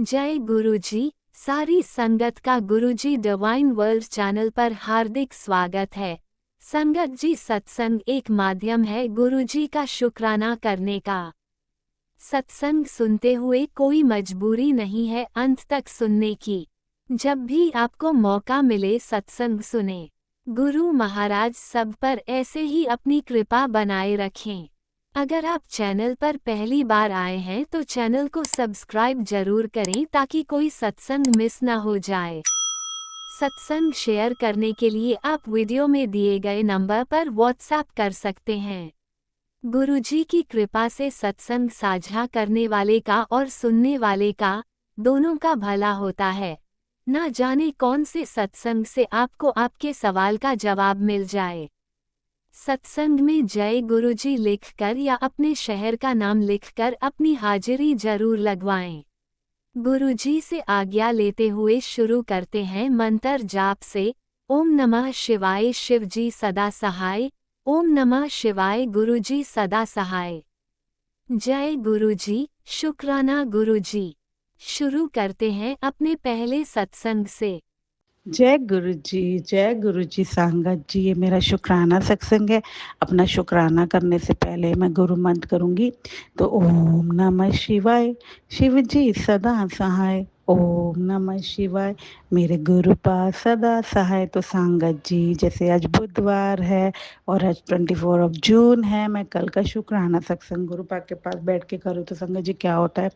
जय गुरुजी। सारी संगत का गुरुजी डिवाइन वर्ल्ड चैनल पर हार्दिक स्वागत है। संगत जी, सत्संग एक माध्यम है गुरुजी का शुक्राना करने का। सत्संग सुनते हुए कोई मजबूरी नहीं है अंत तक सुनने की। जब भी आपको मौका मिले सत्संग सुने। गुरु महाराज सब पर ऐसे ही अपनी कृपा बनाए रखें। अगर आप चैनल पर पहली बार आए हैं तो चैनल को सब्सक्राइब जरूर करें ताकि कोई सत्संग मिस ना हो जाए। सत्संग शेयर करने के लिए आप वीडियो में दिए गए नंबर पर व्हाट्सएप कर सकते हैं। गुरुजी की कृपा से सत्संग साझा करने वाले का और सुनने वाले का, दोनों का भला होता है। ना जाने कौन से सत्संग से आपको आपके सवाल का जवाब मिल जाए। सत्संग में जय गुरुजी लिखकर या अपने शहर का नाम लिखकर अपनी हाजिरी जरूर लगवाएं। गुरुजी से आज्ञा लेते हुए शुरू करते हैं मंत्र जाप से। ओम नमः शिवाय शिवजी सदा सहाय। ओम नमः शिवाय गुरुजी सदा सहाय। जय गुरुजी, शुक्राना गुरुजी। शुरू करते हैं अपने पहले सत्संग से। जय गुरु जी सांगत जी। ये मेरा शुक्राना सत्संग है। अपना शुक्राना करने से पहले मैं गुरु मंत्र करूंगी। तो ओम नमः शिवाय शिव जी सदा सहाय। ओम नमः शिवाय मेरे गुरु पास सदा सहाय। तो सांगत जी, जैसे आज बुधवार है और आज 24 जून है, मैं कल का शुक्राना सत्संग गुरु पाक के पास बैठ के करूँ तो संगत जी क्या होता है,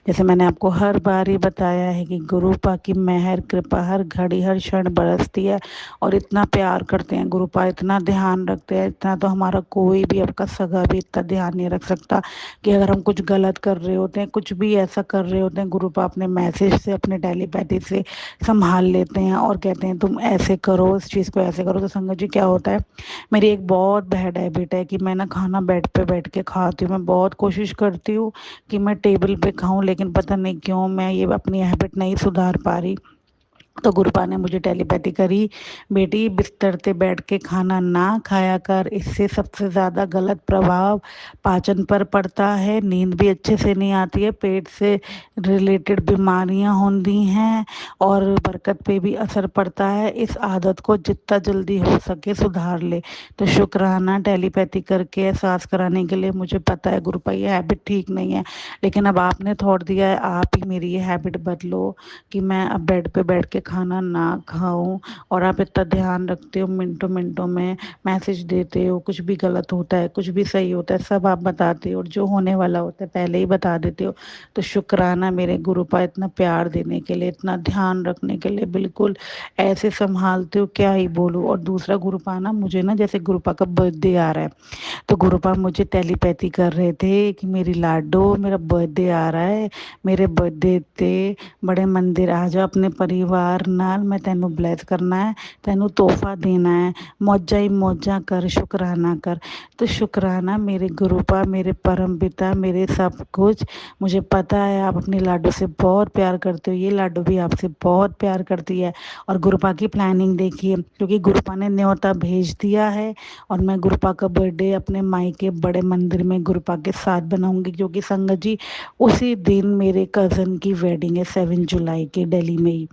जैसे मैंने आपको हर बार ही बताया है कि गुरु पाक की मेहर कृपा हर घड़ी हर क्षण बरसती है और इतना प्यार करते हैं गुरु पाक, इतना ध्यान रखते हैं, इतना तो हमारा कोई भी आपका सगा भी इतना ध्यान नहीं रख सकता कि अगर हम कुछ गलत कर रहे होते हैं, कुछ भी ऐसा कर रहे होते हैं, गुरु पाक अपने मैसेज से अपने टेलीपैथी से संभाल लेते हैं और कहते हैं तुम ऐसे करो, इस चीज़ को ऐसे करो। तो संगत जी क्या होता है, मेरी एक बहुत बैड हैबिट है कि मैं ना खाना बेड पे बैठ के खाती हूँ। मैं बहुत कोशिश करती हूँ कि मैं टेबल पे खाऊं, लेकिन पता नहीं क्यों मैं ये अपनी हैबिट नहीं सुधार पा रही। तो गुरुपा ने मुझे टेलीपैथी करी, बेटी बिस्तर पे बैठ के खाना ना खाया कर, इससे सबसे ज़्यादा गलत प्रभाव पाचन पर पड़ता है, नींद भी अच्छे से नहीं आती है, पेट से रिलेटेड बीमारियां होती हैं और बरकत पे भी असर पड़ता है। इस आदत को जितना जल्दी हो सके सुधार ले। तो शुक्राना टेलीपैथी करके एहसास कराने के लिए मुझे पता है गुरुपा ये हैबिट ठीक नहीं है, लेकिन अब आपने थॉट दिया है, आप ही मेरी ये हैबिट बदलो कि मैं अब बेड पे बैठ के खाना ना खाऊं। और आप इतना ध्यान रखते हो, मिनटों मिनटों में मैसेज देते हो, कुछ भी गलत होता है कुछ भी सही होता है सब आप बताते हो और जो होने वाला होता है पहले ही बता देते हो। तो शुक्राना मेरे गुरुपा, इतना प्यार देने के लिए, इतना ध्यान रखने के लिए, बिल्कुल ऐसे संभालते हो क्या ही बोलूं। और दूसरा गुरुपा ना, मुझे ना जैसे गुरुपा का बर्थडे आ रहा है तो गुरुपा मुझे टेलीपैथी कर रहे थे कि मेरी लाडो मेरा बर्थडे आ रहा है, मेरे बर्थडे ते बड़े मंदिर आ जा अपने परिवार नाल, मैं तेनू ब्लेस करना है, तेनू तोहफा देना है, मौजा ही मौजा कर, शुक्राना कर। तो शुक्राना मेरे गुरुपा, मेरे परम पिता, मेरे सब कुछ। मुझे पता है आप अपनी लाडो से बहुत प्यार करते हो, ये लाडो भी आपसे बहुत प्यार करती है। और गुरुपा की प्लानिंग देखिए, क्योंकि गुरुपा ने न्योता भेज दिया है और मैं गुरुपा का बर्थडे अपने मायके बड़े मंदिर में गुरुपा के साथ बनाऊंगी, क्योंकि संगत जी उसी दिन मेरे कज़न की वेडिंग है 7 जुलाई की दिल्ली में ही।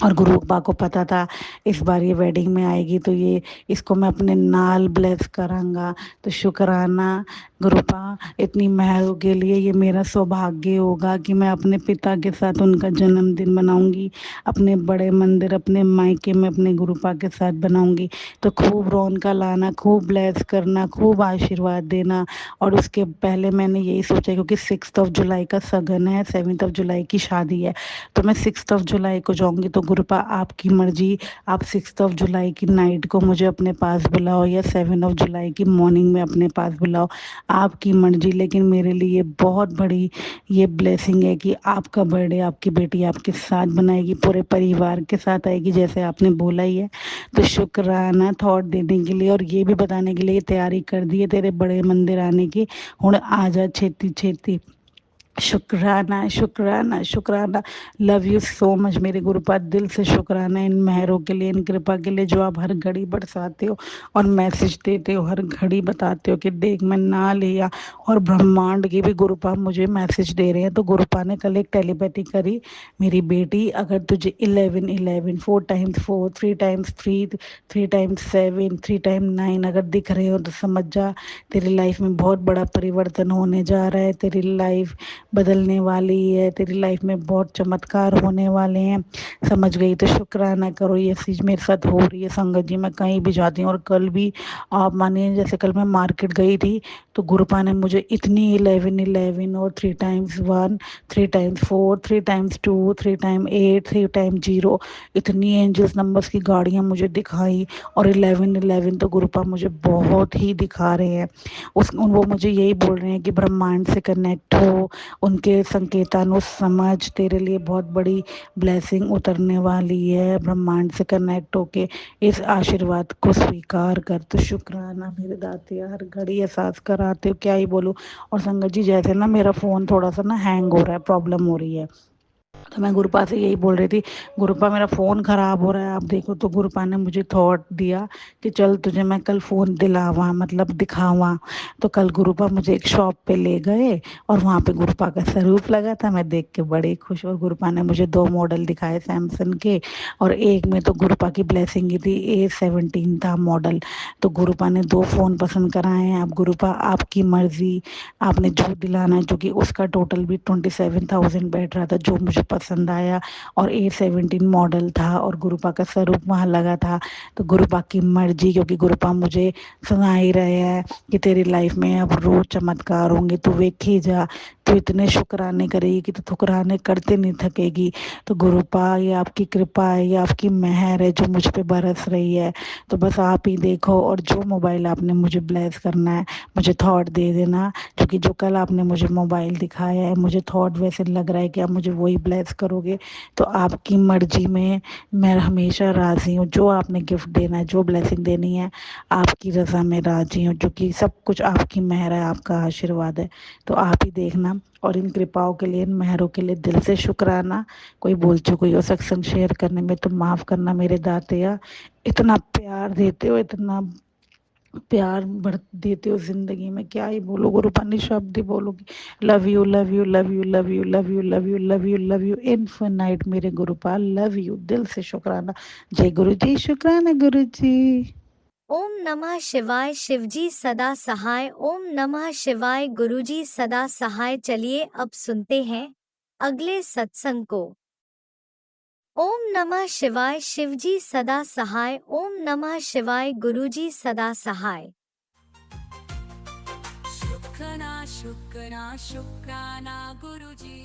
और गुरुपा को पता था इस बार ये वेडिंग में आएगी तो ये इसको मैं अपने नाल ब्लेस करांगा। तो शुक्राना गुरुपा, इतनी मेहरों के लिए ये मेरा सौभाग्य होगा कि मैं अपने पिता के साथ उनका जन्मदिन मनाऊंगी, अपने बड़े मंदिर अपने मायके में अपने गुरुपा के साथ बनाऊंगी। तो खूब रौनका लाना, खूब ब्लेस करना, खूब आशीर्वाद देना। और उसके पहले मैंने यही सोचा, क्योंकि 6 जुलाई का सगन है, 7 जुलाई की शादी है, तो मैं 6 जुलाई को जाऊंगी। तो गुरुपा आपकी मर्जी, आप 6 जुलाई की नाइट को मुझे अपने पास बुलाओ या 7 जुलाई की मॉर्निंग में अपने पास बुलाओ, आपकी मर्जी। लेकिन मेरे लिए बहुत बड़ी ये ब्लेसिंग है कि आपका बर्थडे आपकी बेटी आपके साथ बनाएगी, पूरे परिवार के साथ आएगी जैसे आपने बोला ही है। तो शुक्राना थॉट देने के लिए और ये भी बताने के लिए तैयारी कर दी है तेरे बड़े मंदिर आने की, हुण आ जा छेती छेती। शुक्राना, शुक्राना, शुक्राना। लव यू सो मच मेरे गुरुपाद, दिल से शुक्राना इन मेहरों के लिए, इन कृपा के लिए जो आप हर घड़ी बरसाते हो और मैसेज देते हो, हर घड़ी बताते हो कि देख मैं ना लिया। और ब्रह्मांड की भी गुरुपा मुझे मैसेज दे रहे हैं। तो गुरुपा ने कल एक टेलीपैथी करी, मेरी बेटी अगर तुझे 11 11 4 टाइम्स 4 3 टाइम्स 3 3 टाइम्स 7 3 टाइम 9 अगर दिख रहे हो तो समझ जा तेरी लाइफ में बहुत बड़ा परिवर्तन होने जा रहा है। तेरी लाइफ बदलने वाली है, तेरी लाइफ में बहुत चमत्कार होने वाले हैं। समझ गई तो शुक्राना करो, ये चीज़ मेरे साथ हो रही है। संगत जी मैं कहीं भी जाती हूँ, और कल भी आप मानिए जैसे कल मैं मार्केट गई थी तो गुरुपा ने मुझे इतनी 11 11 और 3 times 1 3 times 4 3 times 2 3 time 8 3 time 0 इतनी एंजल्स नंबर्स की गाड़ियाँ मुझे दिखाई। और 11 11 तो गुरुपा मुझे बहुत ही दिखा रहे हैं। वो मुझे यही बोल रहे हैं कि ब्रह्मांड से कनेक्ट हो, उनके संकेतानु समझ, तेरे लिए बहुत बड़ी ब्लेसिंग उतरने वाली है। ब्रह्मांड से कनेक्ट होके इस आशीर्वाद को स्वीकार कर। तो शुक्राना मेरे दाते, हर घड़ी एहसास कराते हो, क्या ही बोलूँ। और संगत जी जैसे ना मेरा फ़ोन थोड़ा सा ना हैंग हो रहा है, प्रॉब्लम हो रही है, तो मैं गुरुपा से यही बोल रही थी, गुरुपा मेरा फ़ोन ख़राब हो रहा है आप देखो। तो गुरुपा ने मुझे थॉट दिया कि चल तुझे मैं कल फ़ोन दिलावा, मतलब दिखावा। तो कल गुरुपा मुझे एक शॉप पे ले गए और वहाँ पे गुरुपा का स्वरूप लगा था, मैं देख के बड़ी खुश। और गुरुपा ने मुझे 2 मॉडल दिखाए सैमसंग के, और एक में तो गुरुपा की ब्लेसिंग ही थी, A17 था मॉडल। तो गुरुपा ने 2 फ़ोन पसंद कराए हैं। अब गुरुपा आपकी मर्ज़ी, आपने जो दिलाना है, जो कि उसका टोटल भी 27,000 बैठ रहा था, जो मुझे पसंद आया। और A17 मॉडल था और गुरुपा का स्वरूप वहाँ लगा था। तो गुरुपा की मर्जी, क्योंकि गुरुपा मुझे सुना ही रहे हैं कि तेरी लाइफ में अब रोज चमत्कार होंगे, तू वेखी जा, तू इतने शुक्राने करेगी कि तू ठुकराने करते नहीं थकेगी। तो गुरुपा ये आपकी कृपा है, ये आपकी मेहर है जो मुझ पे बरस रही है। तो बस आप ही देखो, और जो मोबाइल आपने मुझे ब्लेस करना है मुझे थॉट दे देना, क्योंकि जो कल आपने मुझे मोबाइल दिखाया है मुझे थॉट वैसे लग रहा है कि आप मुझे वही ब्लेस करोगे। तो आपकी मर्जी में मैं हमेशा राज़ी हूँ, जो आपने गिफ्ट देना है, जो ब्लेसिंग देनी है, आपकी रज़ा में राज़ी हूँ, क्योंकि सब कुछ आपकी मेहर है, आपका आशीर्वाद है। तो आप ही देखना। और इन कृपाओं के लिए, इन मेहरों के लिए दिल से शुक्राना। कोई भूल चूक हुई हो सत्संग शेयर करने में तो माफ़ करना मेरे दातिया। इतना प्यार देते हो, इतना प्यार बढ़ देते हो ज़िंदगी में, क्या ही बोलो गुरुपा, निःशब्द ही बोलोगी। Love you, love you, love you, love you, love you, love you, love you, love you infinite मेरे गुरुपा, लव यू दिल से शुक्राना। जय गुरु जी, शुक्राना गुरु जी। ओम नमः शिवाय, शिवजी सदा सहाय। ओम नमः शिवाय, गुरुजी सदा सहाय। चलिए अब सुनते हैं अगले सत्संग को। ओम नमः शिवाय, शिवजी सदा सहाय। ओम नमः शिवाय, गुरुजी सदा सहाय। शुक्राना शुक्राना शुक्राना गुरुजी।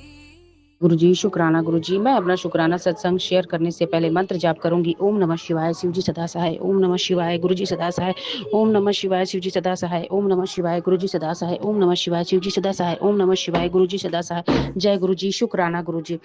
गुरुजी शुक्राना गुरुजी। मैं अपना शुक्राना सत्संग शेयर करने से पहले मंत्र जाप करूंगी। ओम नमः शिवाय, शिवजी सदा सहाय। ओम नमः शिवाय, गुरुजी सदा सहाय। ओम नमः शिवाय, शिवजी सदा सहाय। ओम नमः शिवाय, गुरुजी सदा सहाय। ओम नमः शिवाय, शिवजी सदा सहाय। ओम नमः शिवाय, गुरुजी सदा सहाय। जय गुरुजी, शुक्राना गुरुजी।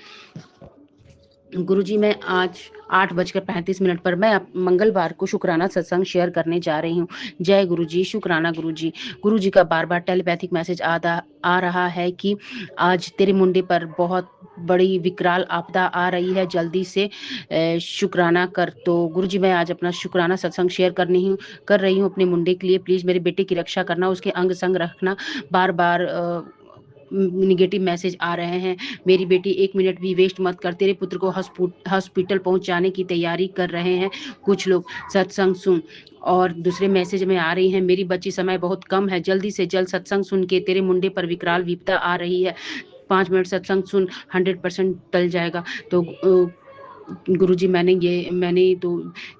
गुरुजी मैं आज 8:35 पर मैं मंगलवार को शुक्राना सत्संग शेयर करने जा रही हूँ। जय गुरुजी, शुक्राना गुरुजी। गुरुजी का बार बार टेलीपैथिक मैसेज आ रहा है कि आज तेरे मुंडे पर बहुत बड़ी विकराल आपदा आ रही है, जल्दी से शुक्राना कर। तो गुरुजी मैं आज अपना शुक्राना सत्संग शेयर कर रही हूँ अपने मुंडे के लिए। प्लीज़ मेरे बेटे की रक्षा करना, उसके अंग संग रखना। बार बार निगेटिव मैसेज आ रहे हैं। मेरी बेटी 1 मिनट भी वेस्ट मत कर, तेरे पुत्र को हॉस्पिटल पहुंचाने की तैयारी कर रहे हैं कुछ लोग, सत्संग सुन। और दूसरे मैसेज में आ रही हैं, मेरी बच्ची समय बहुत कम है, जल्दी से जल्द सत्संग सुन के, तेरे मुंडे पर विकराल विपदा आ रही है, 5 मिनट सत्संग सुन, 100% टल जाएगा। तो गुरुजी मैंने तो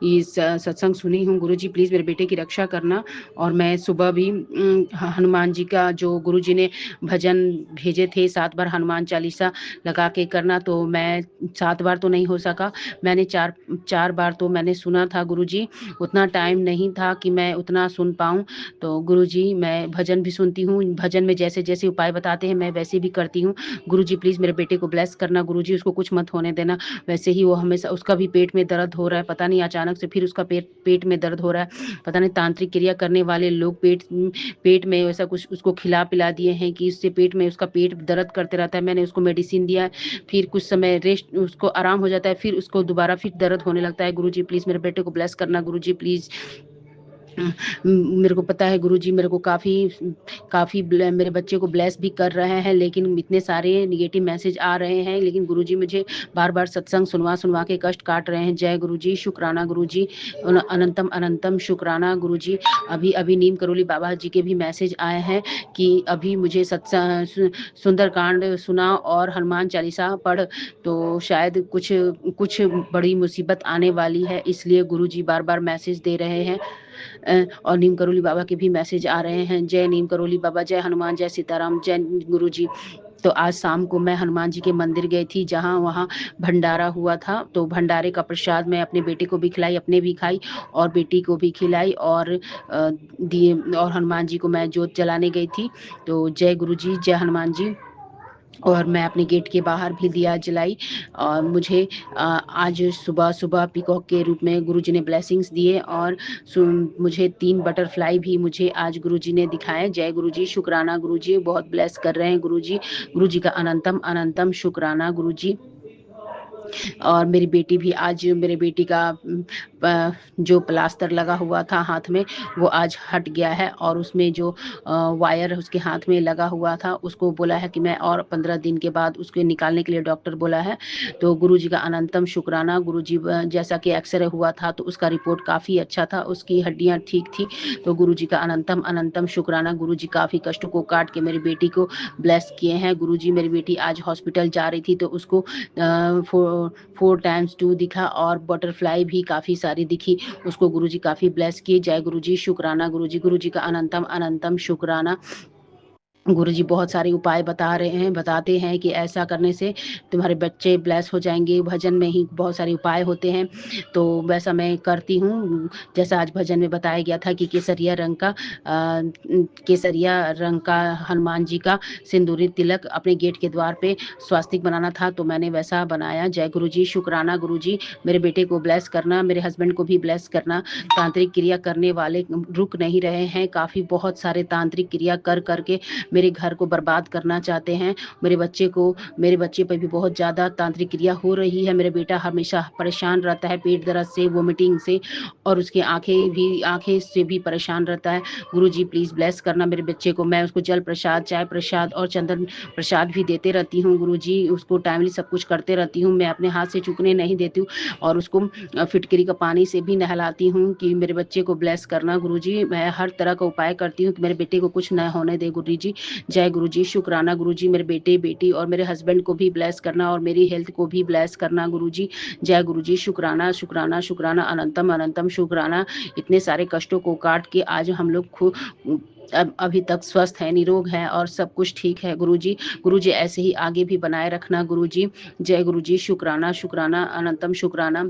ये सत्संग सुनी हूँ। गुरुजी प्लीज़ मेरे बेटे की रक्षा करना। और मैं सुबह भी हनुमान जी का जो गुरुजी ने भजन भेजे थे, 7 बार हनुमान चालीसा लगा के करना, तो मैं 7 बार तो नहीं हो सका, मैंने चार बार तो मैंने सुना था गुरुजी। उतना टाइम नहीं था कि मैं उतना सुन पाऊँ। तो गुरुजी मैं भजन भी सुनती हूँ, भजन में जैसे जैसे उपाय बताते हैं मैं वैसे भी करती हूँ। गुरुजी प्लीज़ मेरे बेटे को ब्लेस करना गुरुजी, उसको कुछ मत होने देना, वैसे ही वो हमेशा उसका भी पेट में दर्द हो रहा है, पता नहीं अचानक से फिर उसका पेट में दर्द हो रहा है। पता नहीं तांत्रिक क्रिया करने वाले लोग पेट में ऐसा कुछ उसको खिला-पिला दिए हैं कि इससे पेट में उसका पेट दर्द करते रहता है। मैंने उसको मेडिसिन दिया है, फिर कुछ समय रेस्ट उसको आराम हो जाता है, फिर उसको दोबारा फिर दर्द होने लगता है। गुरुजी प्लीज़ मेरे बेटे को ब्लेस करना गुरुजी प्लीज़। मेरे को पता है गुरुजी मेरे को काफ़ी मेरे बच्चे को ब्लेस भी कर रहे हैं, लेकिन इतने सारे नेगेटिव मैसेज आ रहे हैं, लेकिन गुरुजी मुझे बार-बार सत्संग सुनवा के कष्ट काट रहे हैं। जय गुरुजी, शुक्राना गुरुजी, अनंतम अनंतम शुक्राना गुरुजी। अभी नीम करोली बाबा जी के भी मैसेज आए हैं कि अभी मुझे सुंदरकांड सुना और हनुमान चालीसा पढ़, तो शायद कुछ बड़ी मुसीबत आने वाली है, इसलिए गुरुजी बार-बार मैसेज दे रहे हैं। और नीम करोली बाबा के भी मैसेज आ रहे हैं। जय नीम करोली बाबा, जय हनुमान, जय सीताराम, जय गुरुजी। तो आज शाम को मैं हनुमान जी के मंदिर गई थी, जहाँ वहाँ भंडारा हुआ था, तो भंडारे का प्रसाद मैं अपने बेटे को भी खिलाई, अपने भी खाई और बेटी को भी खिलाई और दिए, और हनुमान जी को मैं जोत जलाने गई थी। तो जय गुरुजी, जय हनुमान जी। और मैं अपने गेट के बाहर भी दिया जलाई और मुझे आज सुबह पीकॉक के रूप में गुरुजी ने ब्लेसिंग्स दिए और मुझे 3 बटरफ्लाई भी मुझे आज गुरुजी ने दिखाए। जय गुरुजी, शुक्राना गुरुजी, बहुत ब्लेस कर रहे हैं गुरुजी। गुरुजी का अनंतम अनंतम शुक्राना गुरुजी। और मेरी बेटी भी आज, मेरे बेटी का जो प्लास्टर लगा हुआ था हाथ में वो आज हट गया है और उसमें जो वायर उसके हाथ में लगा हुआ था उसको बोला है कि मैं और 15 दिन के बाद उसको निकालने के लिए डॉक्टर बोला है। तो गुरुजी का अनंतम शुक्राना गुरुजी। जैसा कि एक्सरे हुआ था तो उसका रिपोर्ट काफ़ी अच्छा था, उसकी हड्डियाँ ठीक थी। तो गुरुजी का अनंतम अनंतम शुक्राना गुरुजी। काफ़ी कष्टों को काट के मेरी बेटी को ब्लेस किए हैं गुरुजी। मेरी बेटी आज हॉस्पिटल जा रही थी तो उसको 4x2 दिखा और बटरफ्लाई भी काफ़ी सारी दिखी, उसको गुरुजी काफ़ी ब्लेस किए। जय गुरुजी, शुक्राना गुरुजी। गुरुजी का अनंतम अनंतम शुक्राना। गुरुजी बहुत सारे उपाय बताते हैं कि ऐसा करने से तुम्हारे बच्चे ब्लेस हो जाएंगे। भजन में ही बहुत सारे उपाय होते हैं, तो वैसा मैं करती हूँ। जैसा आज भजन में बताया गया था कि केसरिया रंग का हनुमान जी का सिंदूरी तिलक अपने गेट के द्वार पे स्वास्तिक बनाना था, तो मैंने वैसा बनाया। जय गुरुजी, शुक्राना गुरुजी। मेरे बेटे को ब्लेस करना, मेरे हस्बैंड को भी ब्लेस करना। तांत्रिक क्रिया करने वाले रुक नहीं रहे हैं, काफ़ी बहुत सारे तांत्रिक क्रिया कर करके मेरे घर को बर्बाद करना चाहते हैं। मेरे बच्चे पर भी बहुत ज़्यादा तांत्रिक क्रिया हो रही है। मेरा बेटा हमेशा परेशान रहता है पेट दर्द से, वोमिटिंग से, और उसकी आंखें से भी परेशान रहता है। गुरुजी प्लीज़ ब्लेस करना मेरे बच्चे को। मैं उसको जल प्रसाद, चाय प्रसाद और चंदन प्रसाद भी देते रहती हूँ गुरुजी। उसको टाइमली सब कुछ करते रहती हूँ, मैं अपने हाथ से चूकने नहीं देती हूँ और उसको फिटकरी का पानी से भी नहलाती हूँ कि मेरे बच्चे को ब्लेस करना गुरुजी। मैं हर तरह का उपाय करती हूँ कि मेरे बेटे को कुछ न होने दे गुरुजी। जय गुरुजी, शुक्राना गुरुजी। मेरे बेटे, बेटी और मेरे हस्बैंड को भी ब्लेस करना और मेरी हेल्थ को भी ब्लेस करना गुरुजी। जय गुरुजी, शुक्राना शुक्राना शुक्राना, अनंतम अनंतम शुक्राना। इतने सारे कष्टों को काट के आज हम लोग अभी तक स्वस्थ है, निरोग है और सब कुछ ठीक है गुरुजी। गुरुजी ऐसे ही आगे भी बनाए रखना गुरुजी। जय गुरुजी, शुक्राना शुक्राना, अनंतम शुक्राना।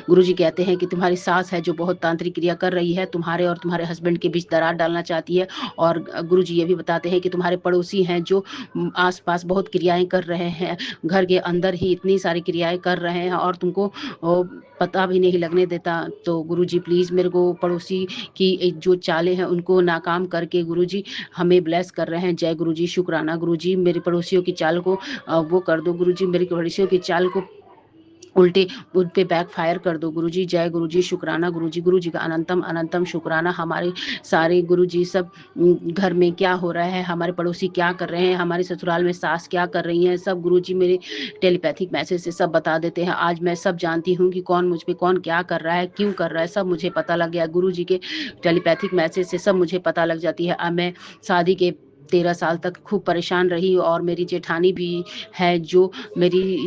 गुरुजी कहते हैं कि तुम्हारी सास है जो बहुत तांत्रिक क्रिया कर रही है, तुम्हारे और तुम्हारे हस्बैंड के बीच दरार डालना चाहती है। और गुरुजी ये भी बताते हैं कि तुम्हारे पड़ोसी हैं जो आसपास बहुत क्रियाएं कर रहे हैं, घर के अंदर ही इतनी सारी क्रियाएं कर रहे हैं और तुमको पता भी नहीं लगने देता। तो गुरुजी प्लीज़ मेरे को पड़ोसी की जो चालें हैं उनको नाकाम करके गुरुजी हमें ब्लेस कर रहे हैं। जय गुरुजी, शुक्राना गुरुजी। मेरे पड़ोसियों की चाल को वो कर दो गुरुजी, मेरे पड़ोसियों की चाल को उल्टे उन पे बैक फायर कर दो गुरुजी। जय गुरुजी, शुक्राना गुरुजी। गुरुजी का अनंतम अनंतम शुक्राना। हमारे सारे गुरुजी सब घर में क्या हो रहा है, हमारे पड़ोसी क्या कर रहे हैं, हमारे ससुराल में सास क्या कर रही हैं, सब गुरुजी मेरे टेलीपैथिक मैसेज से सब बता देते हैं। आज मैं सब जानती हूँ कि कौन मुझ पे कौन क्या कर रहा है, क्यों कर रहा है, सब मुझे पता लग गया। गुरुजी के टेलीपैथिक मैसेज से सब मुझे पता लग जाती है। अब मैं शादी के 13 साल तक खूब परेशान रही और मेरी जेठानी भी है जो मेरे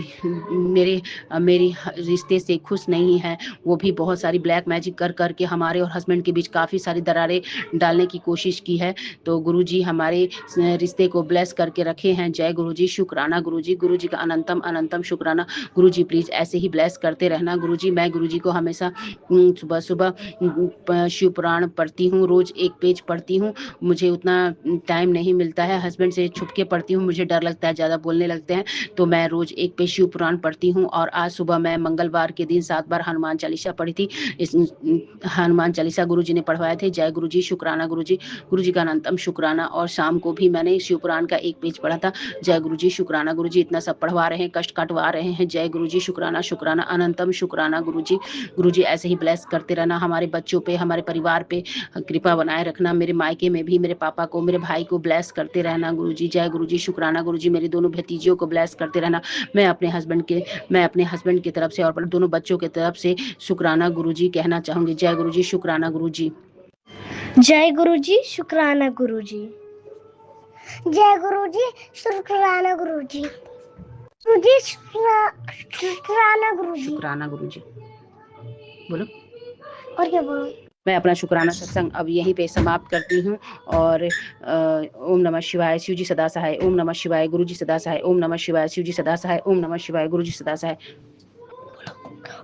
रिश्ते से खुश नहीं है, वो भी बहुत सारी ब्लैक मैजिक कर करके हमारे और हस्बैंड के बीच काफ़ी सारी दरारें डालने की कोशिश की है। तो गुरुजी हमारे रिश्ते को ब्लेस करके रखे हैं। जय गुरुजी, शुक्राना गुरुजी। गुरुजी का अनंतम अनंतम शुक्राना। गुरुजी प्लीज़ ऐसे ही ब्लेस करते रहना गुरुजी। मैं गुरुजी को हमेशा सुबह सुबह शिव पुराण पढ़ती हूँ, रोज़ एक पेज पढ़ती हूँ। मुझे उतना टाइम नहीं नहीं मिलता है। हस्बैंड से छुप के पढ़ती हूँ, मुझे डर लगता है ज़्यादा बोलने लगते हैं, तो मैं रोज़ एक पेज शिव पुराण पढ़ती हूँ। और आज सुबह मैं मंगलवार के दिन 7 बार हनुमान चालीसा पढ़ी थी। इस हनुमान चालीसा गुरुजी ने पढ़वाए थे। जय गुरुजी, शुक्राना गुरुजी, गुरुजी का अनंतम शुक्राना। और शाम को भी मैंने शिव पुराण का एक पेज पढ़ा था। जय गुरुजी, शुक्राना गुरुजी, इतना सब पढ़वा रहे हैं, कष्ट कटवा रहे हैं। जय गुरुजी, शुक्राना शुक्राना, अनंतम शुक्राना गुरुजी। गुरुजी ऐसे ही ब्लेस करते रहना, हमारे बच्चों पे, हमारे परिवार पे कृपा बनाए रखना। मेरे मायके में भी मेरे पापा को, मेरे भाई को ब्लेस करते रहना गुरुजी। जय गुरुजी, शुक्राना गुरुजी, मेरी दोनों भतीजियों को ब्लेस करते रहना। मैं अपने हस्बैंड की तरफ से और दोनों बच्चों की तरफ से शुक्राना गुरुजी कहना चाहूंगी। जय गुरुजी, शुक्राना गुरुजी। जय गुरुजी, शुक्राना गुरुजी। जय गुरुजी, शुक्राना गुरुजी। गुरुजी, शुक्राना गुरुजी। शुक्राना गुरुजी बोलो। और क्या बोलूं? मैं अपना शुक्राना सत्संग अब यहीं पे समाप्त करती हूँ। और ओम नमः शिवाय, शिव जी सदा सहाय। ओम नमः शिवाय, गुरु जी सदा सहाय। ओम नमः शिवाय, शिव जी सदा सहाय। ओम नमः शिवाय, गुरु जी सदा सहाय।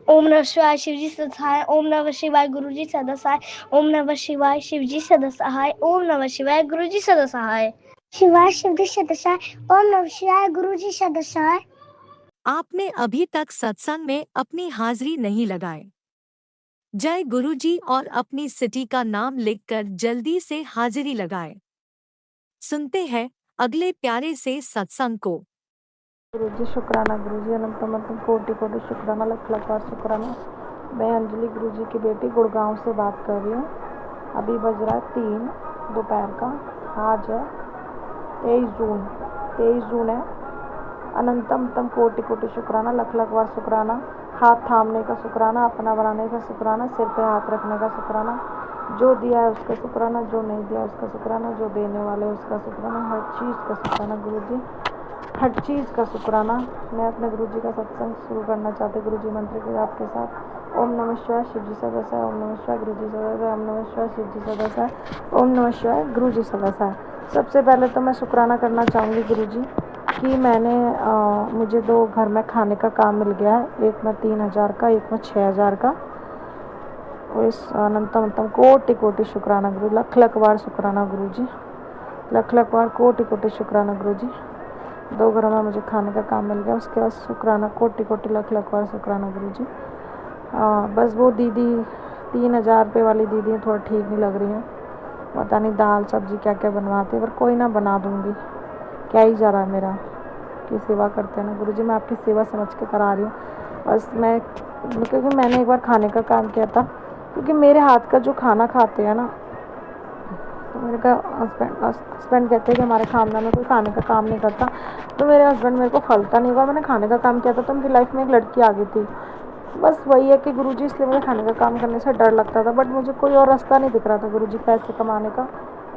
ओम नमः शिवाय, शिव जी सदा सहाय। ओम नमः शिवाय, गुरु जी सदा सहाय। ओम नमः शिवाय, शिव जी सदा सहाय। ओम नमः शिवाय, गुरु जी सदा सहाय। शिवाय शिव जी सदा सहाय। ओम नमः शिवाय, गुरु जी सदा सहाय। आपने अभी तक सत्संग में अपनी हाजिरी नहीं लगाए। जय गुरुजी और अपनी सिटी का नाम लिखकर जल्दी से हाजिरी लगाएं। सुनते हैं अगले प्यारे से सत्संग को। गुरुजी, शुक्राना गुरुजी, अनंतम कोटि कोटि शुक्राना, लख लख बार शुक्राना। मैं अंजलि गुरुजी की बेटी गुड़गांव से बात कर रही हूँ। अभी बज रहा है 3 दोपहर का। आज है 23 जून है। अनंतम कोटि कोटि शुक्राना, लख लख बार शुक्राना। हाथ थामने का शुक्राना, अपना बनाने का शुक्राना, सिर पे हाथ रखने का शुक्राना। जो दिया है उसका शुक्राना, जो नहीं दिया उसका शुक्राना, जो देने वाले उसका शुक्राना, हर चीज़ का शुक्राना गुरुजी, हर चीज़ का शुक्राना। मैं अपने गुरुजी का सत्संग शुरू करना चाहती हूँ गुरुजी मंत्र के आपके साथ। ओम नमः शिवाय, शिव जी सदा सहाय। ओम नमः शिवाय, गुरुजी सदा सहाय। ओम नमः शिवाय, शिव जी सदा सहाय। ओम नमः शिवाय, गुरुजी सदा सहाय। सबसे पहले तो मैं शुक्राना करना चाहूँगी गुरुजी कि मैंने मुझे 2 घर में खाने का काम मिल गया है। एक में 3000 का, एक में 6000 का। और इस अनंतम कोटि कोटि शुक्राना गुरु, लख लख बार शुक्राना गुरुजी, लख लख बार कोटि कोटि शुक्राना गुरुजी। 2 घरों में मुझे खाने का काम मिल गया। उसके बाद शुक्राना कोटि कोटि लख लख बार शुक्राना गुरुजी। बस वो दीदी 3000 रुपये वाली दीदी थोड़ा ठीक नहीं लग रही हैं। पता नहीं दाल सब्जी क्या क्या बनवाते हैं, पर कोई ना बना दूँगी। क्या ही जा रहा है मेरा की सेवा करते हैं ना गुरुजी। मैं आपकी सेवा समझ के करा रही हूँ बस। मैं क्योंकि मैंने एक बार खाने का काम किया था, क्योंकि मेरे हाथ का जो खाना खाते हैं ना, तो मेरे का हस्बैंड कहते हैं कि हमारे खानदान में कोई खाने का काम नहीं करता। तो मेरे हस्बैंड मेरे को फलता नहीं हुआ। मैंने खाने का काम किया था तो मेरी लाइफ में एक लड़की आ गई थी। बस वही है कि गुरुजी, इसलिए मुझे खाने का काम करने से डर लगता था। बट मुझे कोई और रास्ता नहीं दिख रहा था गुरुजी पैसे कमाने का।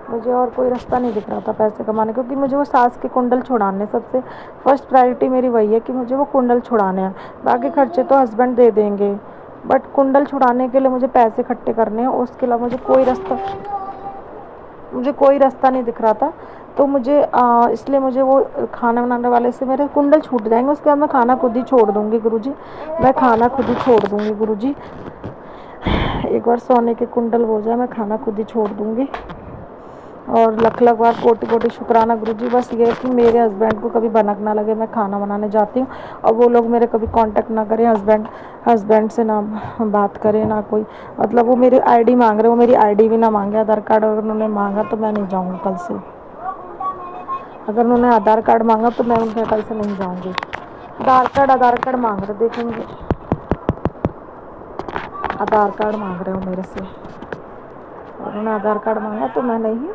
मुझे और कोई रास्ता नहीं दिख रहा था पैसे कमाने, क्योंकि मुझे वो सास के कुंडल छुड़ाने, सबसे फर्स्ट प्रायोरिटी मेरी वही है कि मुझे वो कुंडल छुड़ाने हैं। बाकी खर्चे तो हस्बैंड दे देंगे, बट कुंडल छुड़ाने के लिए मुझे पैसे इकट्ठे करने हैं। उसके अलावा मुझे कोई रास्ता नहीं दिख रहा था। तो मुझे इसलिए मुझे वो खाना बनाने वाले से मेरे कुंडल छूट जाएंगे। उसके बाद मैं खाना खुद ही छोड़ दूँगी गुरुजी, मैं खाना खुद ही छोड़ दूँगी गुरुजी। एक बार सोने के कुंडल हो जाए, मैं खाना खुद ही छोड़ दूँगी। और लख लख बार कोटि कोटि शुक्राना गुरुजी। बस ये है कि मेरे हस्बैंड को कभी भनक ना लगे मैं खाना बनाने जाती हूँ, और वो लोग मेरे कभी कांटेक्ट ना करें। हस्बैंड से ना बात करें, ना कोई, मतलब वो मेरी आईडी मांग रहे, वो मेरी आईडी भी ना मांगे। आधार कार्ड अगर उन्होंने मांगा तो मैं नहीं जाऊँगी कल से। अगर उन्होंने आधार कार्ड मांगा तो मैं उनके कल से नहीं जाऊँगी। आधार कार्ड मांग रहे, देखेंगे आधार कार्ड मांग रहे हो मेरे से, और उन्होंने आधार कार्ड मांगा तो मैं नहीं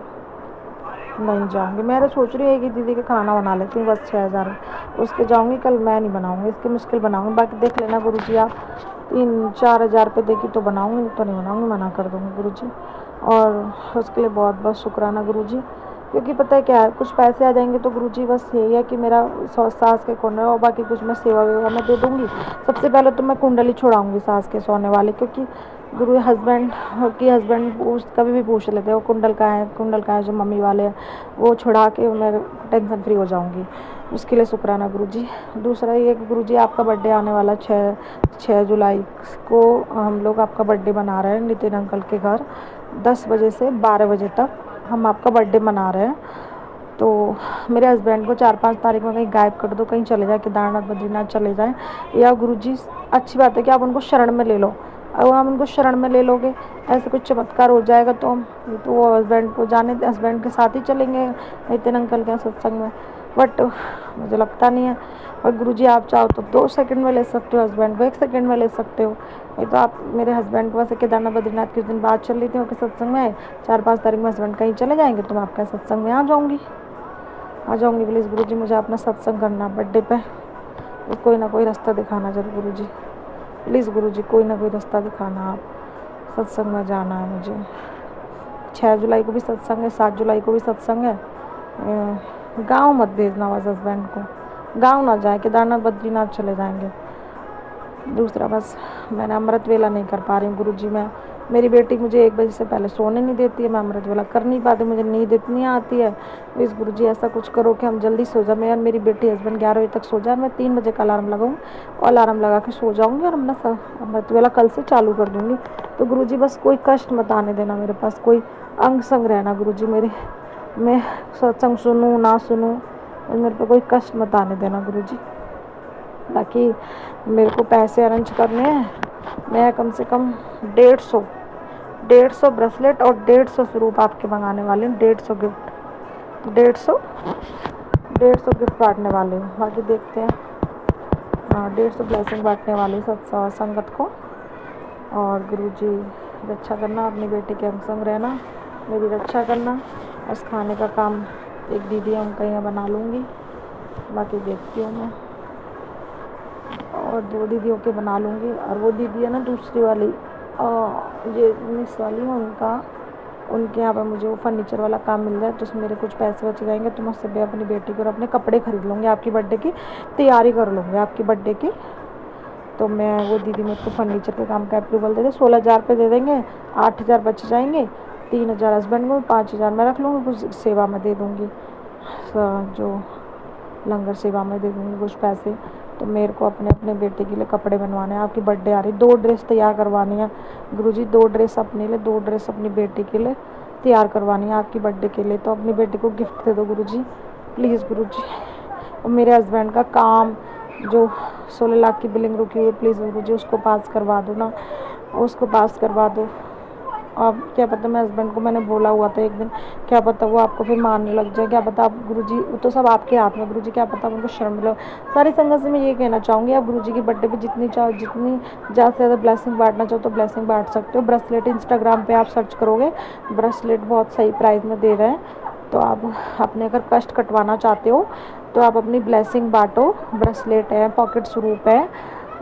जाऊँगी। मैं तो सोच रही है कि दीदी का खाना बना लेती हूँ, बस 6000 उसके जाऊँगी। कल मैं नहीं बनाऊँगी, इसके मुश्किल बनाऊँगी। बाकी देख लेना गुरुजी, आप 3-4 हज़ार रुपये देगी तो बनाऊँगी, तो नहीं बनाऊँगी, मना कर दूँगी गुरुजी। और उसके लिए बहुत बहुत शुक्राना गुरुजी, क्योंकि पता है क्या है, कुछ पैसे आ जाएंगे तो गुरुजी बस यही है कि मेरा सास के कुंडल, और बाकी कुछ मैं सेवा वेवा में दे दूँगी। सबसे पहले तो मैं कुंडल ही छुड़ाऊँगी सास के सोने वाले, क्योंकि गुरु हस्बैंड कभी भी पूछ लेते हैं वो कुंडल का है जो मम्मी वाले हैं, वो छुड़ा के मैं टेंशन फ्री हो जाऊंगी। उसके लिए शुक्राना गुरुजी। दूसरा ये कि गुरुजी, आपका बर्थडे आने वाला 6 जुलाई को हम लोग आपका बर्थडे मना रहे हैं नितिन अंकल के घर। 10 बजे से 12 बजे तक हम आपका बर्थडे मना रहे हैं। तो मेरे हस्बैंड को 4-5 तारीख में कहीं गायब कर दो, कहीं चले जाए, केदारनाथ बद्रीनाथ चले जाएं, या गुरुजी अच्छी बात है कि आप उनको शरण में ले लो। अब हम उनको शरण में ले लोगे, ऐसे कुछ चमत्कार हो जाएगा तो हम तो वो हस्बैंड को जाने, हस्बैंड के साथ ही चलेंगे नितिन अंकल के सत्संग में, बट मुझे लगता नहीं है। और गुरुजी आप चाहो तो 2 सेकंड में ले सकते हो, हस्बैंड को 1 सेकंड में ले सकते हो। नहीं तो आप मेरे हस्बैंड को वैसे केदारनाथ बद्रीनाथ के दिन बात चल रही थी उनके सत्संग में, 4-5 तारीख में हस्बैंड कहीं चले जाएंगे तो मैं आपके सत्संग में आ जाऊँगी। प्लीज़ गुरुजी, मुझे अपना सत्संग करना बर्थडे पे, तो कोई ना कोई रास्ता दिखाना जरूर गुरुजी, प्लीज़ गुरुजी, कोई ना कोई रास्ता दिखाना। आप सत्संग में जाना है मुझे। 6 जुलाई को भी सत्संग है, 7 जुलाई को भी सत्संग है। गाँव मत भेजना बस हस्बैंड को, गाँव ना जाए, केदारनाथ बद्रीनाथ चले जाएंगे। दूसरा बस मैंने अमृत वेला नहीं कर पा रही हूँ गुरुजी। मैं, मेरी बेटी मुझे 1 बजे से पहले सोने नहीं देती है, मैं अमृत वेला कर नहीं पाती, मुझे नींद इतनी आती है। प्लीज़ गुरुजी ऐसा कुछ करो कि हम जल्दी सो जाए, मैं और मेरी बेटी हस्बैंड 11 बजे तक सो जाए, मैं 3 बजे का अलार्म लगाऊँ और अलार्म लगा के सो जाऊँगी और अपना अमृत वेला कल से चालू कर दूँगी। तो गुरुजी बस कोई कष्ट मत आने देना मेरे पास, कोई अंग संग रहना गुरुजी मेरे, मैं सत्संग सुनूँ ना सुनूँ, मेरे पे कोई कष्ट मत आने देना गुरुजी। बाकी मेरे को पैसे अरेंज करने हैं, मैं कम से कम 150 ब्रेसलेट और 150 स्वरूप आपके मंगाने वाले हूँ, 150 गिफ्ट, 150 गिफ्ट बांटने वाले हूँ। बाकी देखते हैं, 150 ब्लेसिंग बांटने वाली संगत को। और गुरुजी रक्षा करना, अपनी बेटी के संग रहना, मेरी रक्षा करना। बस खाने का काम एक दीदी उनका यहाँ बना लूँगी, बाकी देखती हूँ मैं, और 2 दीदियों के बना लूँगी। और वो दीदी है ना दूसरी वाली, ये मिस वाली है, उनके यहाँ पर मुझे वो फर्नीचर वाला काम मिल जाए तो उसमें मेरे कुछ पैसे बच जाएंगे, तो मैं उससे अपनी बेटी को और अपने कपड़े खरीद लूँगी, आपकी बर्थडे की तैयारी कर लूँगी आपकी बर्थडे की। तो मैं, वो दीदी मुझको फर्नीचर के काम का अप्रूवल दे दे, 16,000 रुपये दे देंगे, 8,000 बच जाएंगे, 3,000 हस्बैंड को, 5,000 मैं रख लूँगी, कुछ सेवा में दे दूँगी, जो लंगर सेवा में दे दूँगी कुछ पैसे। तो मेरे को अपने बेटे के लिए कपड़े बनवाने हैं, आपकी बर्थडे आ रही, 2 ड्रेस तैयार करवानी है गुरुजी, 2 ड्रेस अपने लिए, 2 ड्रेस अपनी बेटी के लिए तैयार करवानी है आपकी बर्थडे के लिए। तो अपनी बेटी को गिफ्ट दे दो गुरुजी, प्लीज़ गुरुजी। और मेरे हस्बैंड का काम जो 16 लाख की बिलिंग रुकी हुई है, प्लीज़ गुरुजी उसको पास करवा दो ना, उसको पास करवा दो। अब क्या पता, मैं हस्बैंड को मैंने बोला हुआ था एक दिन, क्या पता वो आपको फिर मारने लग जाए, क्या पता आप गुरुजी, तो सब आपके हाथ में गुरुजी, क्या पता उनको शर्म मिले। सारी संगत से मैं ये कहना चाहूँगी, आप गुरुजी की बर्थडे पे जितनी चाहो, जितनी ज़्यादा से ज़्यादा ब्लेसिंग बांटना चाहो तो ब्लेसिंग बांट सकते हो। ब्रेसलेट इंस्टाग्राम पे आप सर्च करोगे, ब्रेसलेट बहुत सही प्राइस में दे रहे हैं, तो आप अपने अगर कष्ट कटवाना चाहते हो तो आप अपनी ब्लेसिंग बांटो। ब्रेसलेट है, पॉकेट स्वरूप है,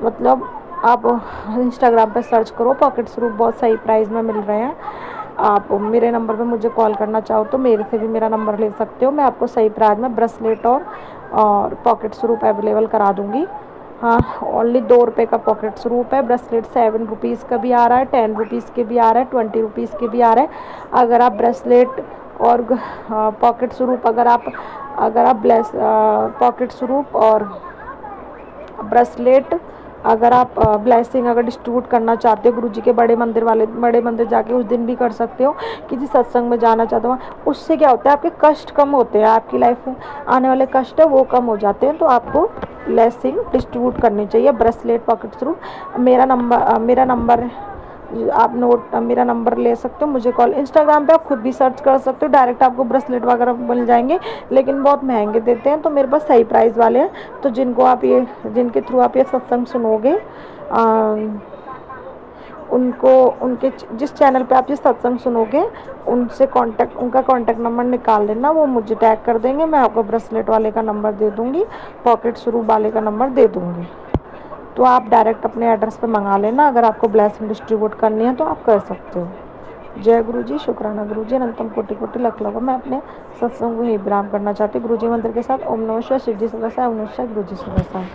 मतलब आप इंस्टाग्राम पे सर्च करो, पॉकेट स्वरूप बहुत सही प्राइस में मिल रहे हैं। आप मेरे नंबर पे मुझे कॉल करना चाहो तो मेरे से भी मेरा नंबर ले सकते हो, मैं आपको सही प्राइस में ब्रेसलेट और पॉकेट स्वरूप अवेलेबल करा दूँगी। हाँ, ओनली 2 रुपये का पॉकेट स्वरूप है। ब्रेसलेट 7 रुपीज़ का भी आ रहा है, 10 रुपीज़ के भी आ रहा है, 20 रुपीज़ के भी आ रहा है। अगर आप ब्रेसलेट और पॉकेट स्वरूप, अगर आप पॉकेट स्वरूप और ब्रेसलेट अगर आप ब्लेसिंग अगर डिस्ट्रीब्यूट करना चाहते हो, गुरुजी के बड़े मंदिर जाके उस दिन भी कर सकते हो, किसी सत्संग में जाना चाहते हो, उससे क्या होता है आपके कष्ट कम होते हैं, आपकी लाइफ में आने वाले कष्ट है वो कम हो जाते हैं। तो आपको ब्लेसिंग डिस्ट्रीब्यूट करनी चाहिए ब्रेसलेट पॉकेट थ्रू। मेरा नंबर आप मेरा नंबर ले सकते हो, मुझे कॉल, इंस्टाग्राम पे आप खुद भी सर्च कर सकते हो, डायरेक्ट आपको ब्रेसलेट वगैरह मिल जाएंगे, लेकिन बहुत महंगे देते हैं। तो मेरे पास सही प्राइस वाले हैं, तो जिनके थ्रू आप ये सत्संग सुनोगे, उनके जिस चैनल पे आप ये सत्संग सुनोगे उनका कांटेक्ट नंबर निकाल लेना, वो मुझे टैग कर देंगे, मैं आपको ब्रेसलेट वाले का नंबर दे दूँगी, पॉकेट स्वरूप वाले का नंबर दे दूँगी। तो आप डायरेक्ट अपने एड्रेस पे मंगा लेना, अगर आपको ब्लेसिंग डिस्ट्रीब्यूट करनी है तो आप कर सकते हो। जय गुरु जी, शुक्राना गुरु जी, अनंतम कोटि कोटि लख लखों मैं अपने सत्संग को ही विराम करना चाहती हूँ। गुरु जी मंत्र के साथ ओम नमः शिवाय, शिव जी सदा साई, ओम नमः शिवाय, गुरु जी सदा साई।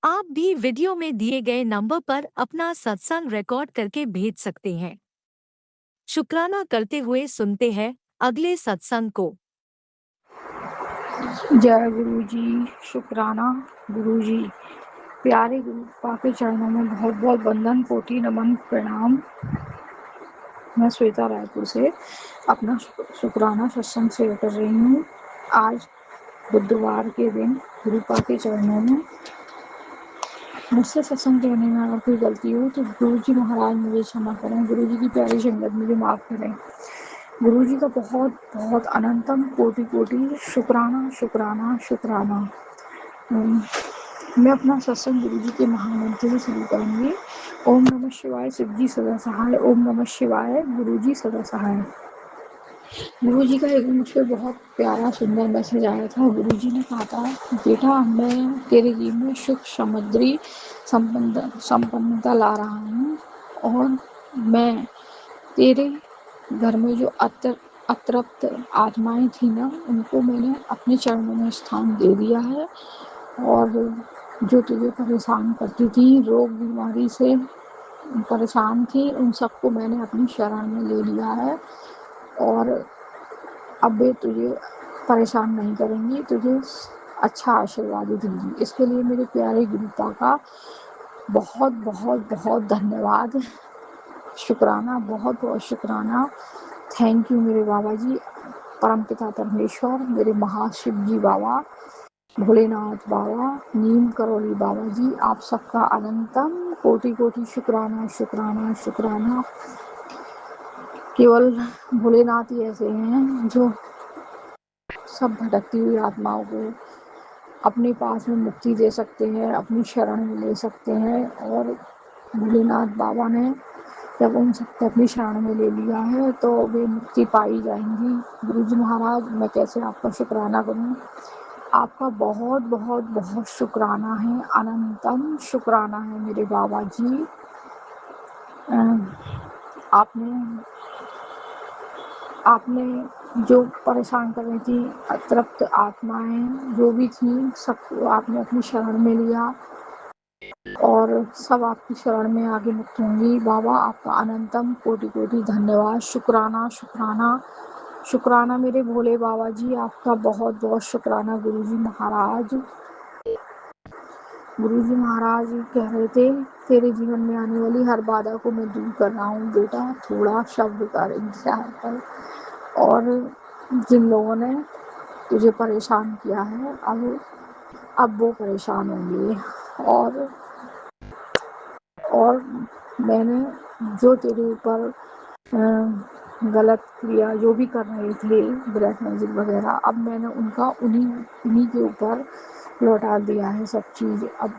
आप भी वीडियो में दिए गए नंबर पर अपना सत्संग रिकॉर्ड करके भेज सकते हैं। शुक्राना करते हुए सुनते हैं अगले सत्संग को। जय गुरु जी, शुक्राना गुरु जी, प्यारे गुरु पाके चरणों में बहुत बहुत वंदन, कोटि नमन, प्रणाम। मैं श्वेता रायपुर से अपना शुक्राना सत्संग शेयर कर रही हूँ। आज बुधवार के दिन गुरु पाक के चरणों में मुझसे सत्संग करने में अगर कोई गलती हो तो गुरु जी महाराज मुझे क्षमा करें, गुरु जी की प्यारी संगत मुझे माफ़ करें। गुरु जी का बहुत बहुत अनंतम कोटि कोटि शुक्राना शुक्राना शुक्राना। मैं अपना सत्संग गुरु जी के महामंत्र से शुरू करूँगी। ओम नमः शिवाय, शिव जी सदा सहाय। ओम नमः शिवाय, गुरु जी सदा सहाय। गुरु जी का एक मुझ पर बहुत प्यारा सुंदर मैसेज आया था। गुरु जी ने कहा था, बेटा मैं तेरे जीवन में सुख समृद्धि संपन्नता ला रहा हूँ, और मैं तेरे घर में जो अतृप्त आत्माएं थी ना, उनको मैंने अपने चरणों में स्थान दे दिया है। और जो तुझे परेशान करती थी, रोग बीमारी से परेशान थी, उन सबको मैंने अपनी शरण में ले लिया है। और अब वे तुझे परेशान नहीं करेंगी, तुझे अच्छा आशीर्वाद दूंगी। इसके लिए मेरे प्यारे गुरुपा का बहुत बहुत बहुत धन्यवाद, शुक्राना, बहुत बहुत शुक्राना। थैंक यू मेरे बाबा जी, परमपिता परमेश्वर, मेरे महाशिव जी बाबा, भोलेनाथ बाबा, नीम करौली बाबा जी, आप सबका अनंतम कोटि कोटि शुक्राना शुक्राना शुक्राना। केवल भोलेनाथ ही ऐसे हैं जो सब भटकती हुई आत्माओं को अपने पास में मुक्ति दे सकते हैं, अपनी शरण में ले सकते हैं। और भोलेनाथ बाबा ने जब उन सबको अपनी शरण में ले लिया है तो वे मुक्ति पाई जाएंगी। गुरु जी महाराज, मैं कैसे आपका शुक्राना करूं। आपका बहुत बहुत बहुत शुक्राना है, अनंतम शुक्राना है मेरे बाबा जी। आपने जो परेशान कर रही थी, अतृप्त आत्माएं जो भी थी, सबको आपने अपनी शरण में लिया और सब आपकी शरण में आगे मुक्त होंगी। बाबा, आपका अनंतम कोटि कोटि धन्यवाद, शुक्राना शुक्राना शुक्राना मेरे भोले बाबा जी, आपका बहुत बहुत शुक्राना। गुरुजी महाराज कह रहे थे, तेरे जीवन में आने वाली हर बाधा को मैं दूर कर रहा हूँ बेटा, थोड़ा शब्द कर इंतजार कर। और जिन लोगों ने तुझे परेशान किया है, अब वो परेशान होंगे। और मैंने जो तेरे ऊपर गलत क्रिया जो भी कर रहे थे, ब्लैक मैजिक वगैरह, अब मैंने उनका उन्हीं के ऊपर लौटा दिया है सब चीज़। अब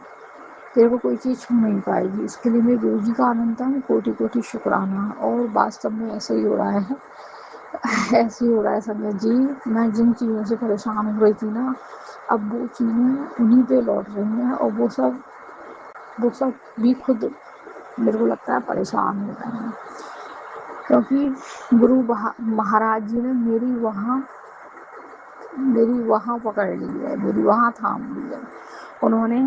तेरे को कोई चीज़ छू नहीं पाएगी। इसके लिए मैं गुरु जी का अनंतम कोटि कोटि शुक्राना। और वास्तव में ऐसा ही हो रहा है, ऐसे ही हो रहा है संगत जी। मैं जिन चीज़ों से परेशान हो रही थी ना, अब वो चीज़ें उन्हीं पे लौट रही हैं, और वो सब भी खुद मेरे को लगता है परेशान हो रहे हैं, क्योंकि गुरु महाराज जी ने मेरी वहाँ पकड़ ली है, मेरी वहाँ थाम ली है। उन्होंने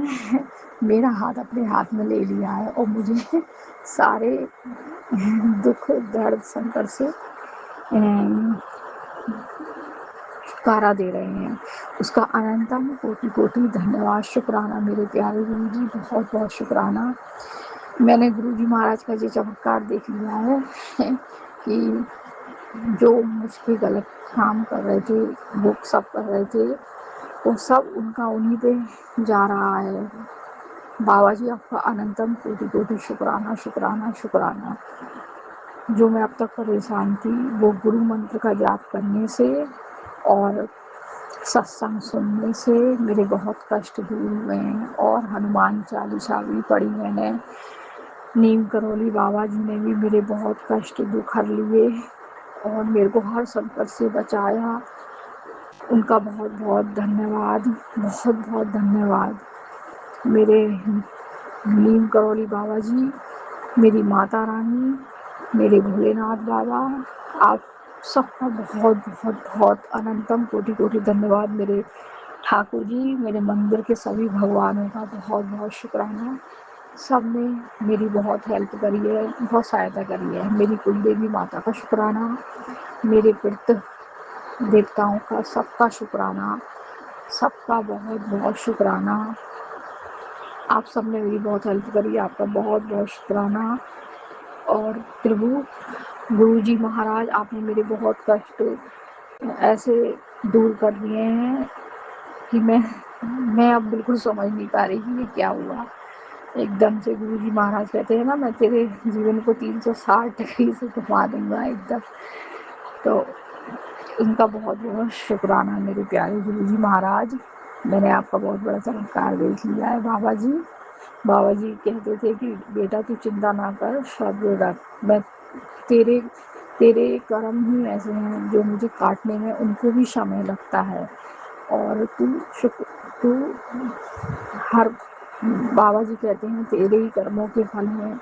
मेरा हाथ अपने हाथ में ले लिया है और मुझे सारे दुख दर्द संकट से छुटकारा दे रहे हैं। उसका अनंतम कोटि कोटि धन्यवाद, शुक्राना मेरे प्यारे गुरु जी, बहुत बहुत शुक्राना। मैंने गुरु जी महाराज का ये चमत्कार देख लिया है कि जो मुझ पे गलत काम कर रहे थे, वो सब कर रहे थे, वो सब उनका उन्हीं पे जा रहा है। बाबा जी, आपका अनंतम कोटि कोटि शुक्राना शुक्राना शुक्राना। जो मैं अब तक परेशान थी, वो गुरु मंत्र का जाप करने से और सत्संग सुनने से मेरे बहुत कष्ट दूर हुए हैं। और हनुमान चालीसा भी पढ़ी मैंने, नीम करौली बाबा जी ने भी मेरे बहुत कष्ट दुख हर लिए और मेरे को हर संकट से बचाया। उनका बहुत बहुत धन्यवाद, बहुत बहुत धन्यवाद। मेरे नीम करौली बाबा जी, मेरी माता रानी, मेरे भोलेनाथ बाबा, आप सबका बहुत बहुत बहुत अनंतम कोटि कोटि धन्यवाद। मेरे ठाकुर जी, मेरे मंदिर के सभी भगवानों का बहुत बहुत शुक्राना। सब ने मेरी बहुत हेल्प करी है, बहुत सहायता करी है। मेरी कुल देवी माता का शुक्राना, मेरे पितृ देवताओं का सबका शुक्राना, सबका बहुत बहुत शुक्राना। आप सब ने मेरी बहुत हेल्प करी, आपका बहुत बहुत शुक्राना। और प्रभु गुरु जी महाराज, आपने मेरे बहुत कष्ट ऐसे दूर कर दिए हैं कि मैं अब बिल्कुल समझ नहीं पा रही कि ये क्या हुआ। एकदम से गुरुजी महाराज कहते हैं ना, मैं तेरे जीवन को 360 डिग्री से घुमा दूंगा एकदम। तो उनका बहुत बहुत शुक्राना मेरे प्यारे गुरुजी महाराज। मैंने आपका बहुत बड़ा चमत्कार देख लिया है बाबा जी। बाबा जी कहते थे कि बेटा तू चिंता ना कर, सब्र रख, मैं तेरे तेरे कर्म ही ऐसे हैं जो मुझे काटने में उनको भी समय लगता है, और तू हर बाबा जी कहते हैं तेरे ही कर्मों के फल हैं।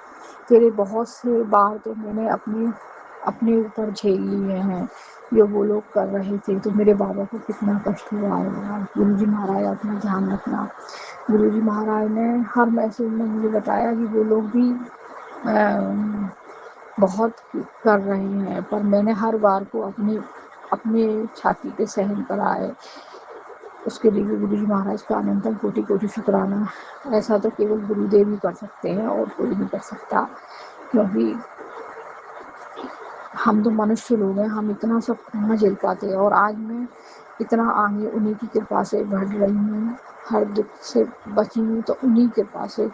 तेरे बहुत से बार तो मैंने अपने ऊपर झेल लिए हैं जो वो लोग कर रहे थे, तो मेरे बाबा को कितना कष्ट हुआ होगा। गुरुजी महाराज अपना ध्यान रखना। गुरुजी महाराज ने हर मैसेज में मुझे बताया कि वो लोग भी बहुत कर रहे हैं, पर मैंने हर बार को अपने छाती पे सहन करा है। उसके लिए भी गुरुजी महाराज का अनंतम कोटि कोटि शुक्राना। ऐसा तो केवल गुरुदेव ही कर सकते हैं और कोई नहीं कर सकता, क्योंकि हम तो मनुष्य लोग हैं, हम इतना सब नहीं झेल पाते। और आज मैं इतना आगे उन्हीं की कृपा से बढ़ रही हूँ, हर दुख से बची हूँ तो उन्हीं की कृपा से,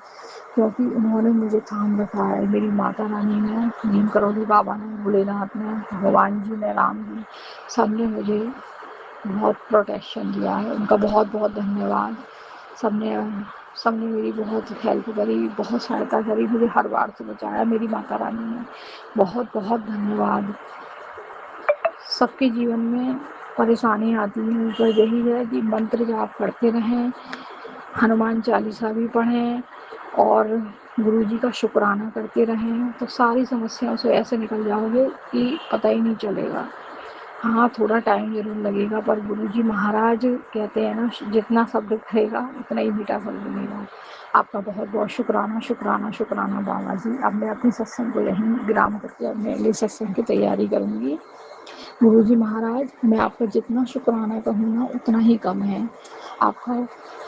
क्योंकि उन्होंने मुझे थाम रखा है। मेरी माता रानी ने, नीम करोली बाबा ने, भोलेनाथ ने, भगवान जी ने, राम जी, सब ने मुझे बहुत प्रोटेक्शन दिया है। उनका बहुत बहुत धन्यवाद। सबने मेरी बहुत हेल्प करी, बहुत सहायता करी, मुझे हर बार से बचाया मेरी माता रानी ने। बहुत बहुत धन्यवाद। सबके जीवन में परेशानी आती है, तो यही है कि मंत्र जाप करते रहें, हनुमान चालीसा भी पढ़ें और गुरुजी का शुक्राना करते रहें, तो सारी समस्याओं से ऐसे निकल जाओगे कि पता ही नहीं चलेगा। हाँ, थोड़ा टाइम ज़रूर लगेगा, पर गुरुजी महाराज कहते हैं ना, जितना सब्र करेगा उतना ही मीठा फल मिलेगा। आपका बहुत बहुत शुक्राना शुक्राना शुक्राना बाबा जी। अब मैं अपने सत्संग को यहीं विराम करके अपने अगले सत्संग की तैयारी करूँगी। गुरुजी महाराज, मैं आपका जितना शुक्राना कहूँ ना उतना ही कम है। आपका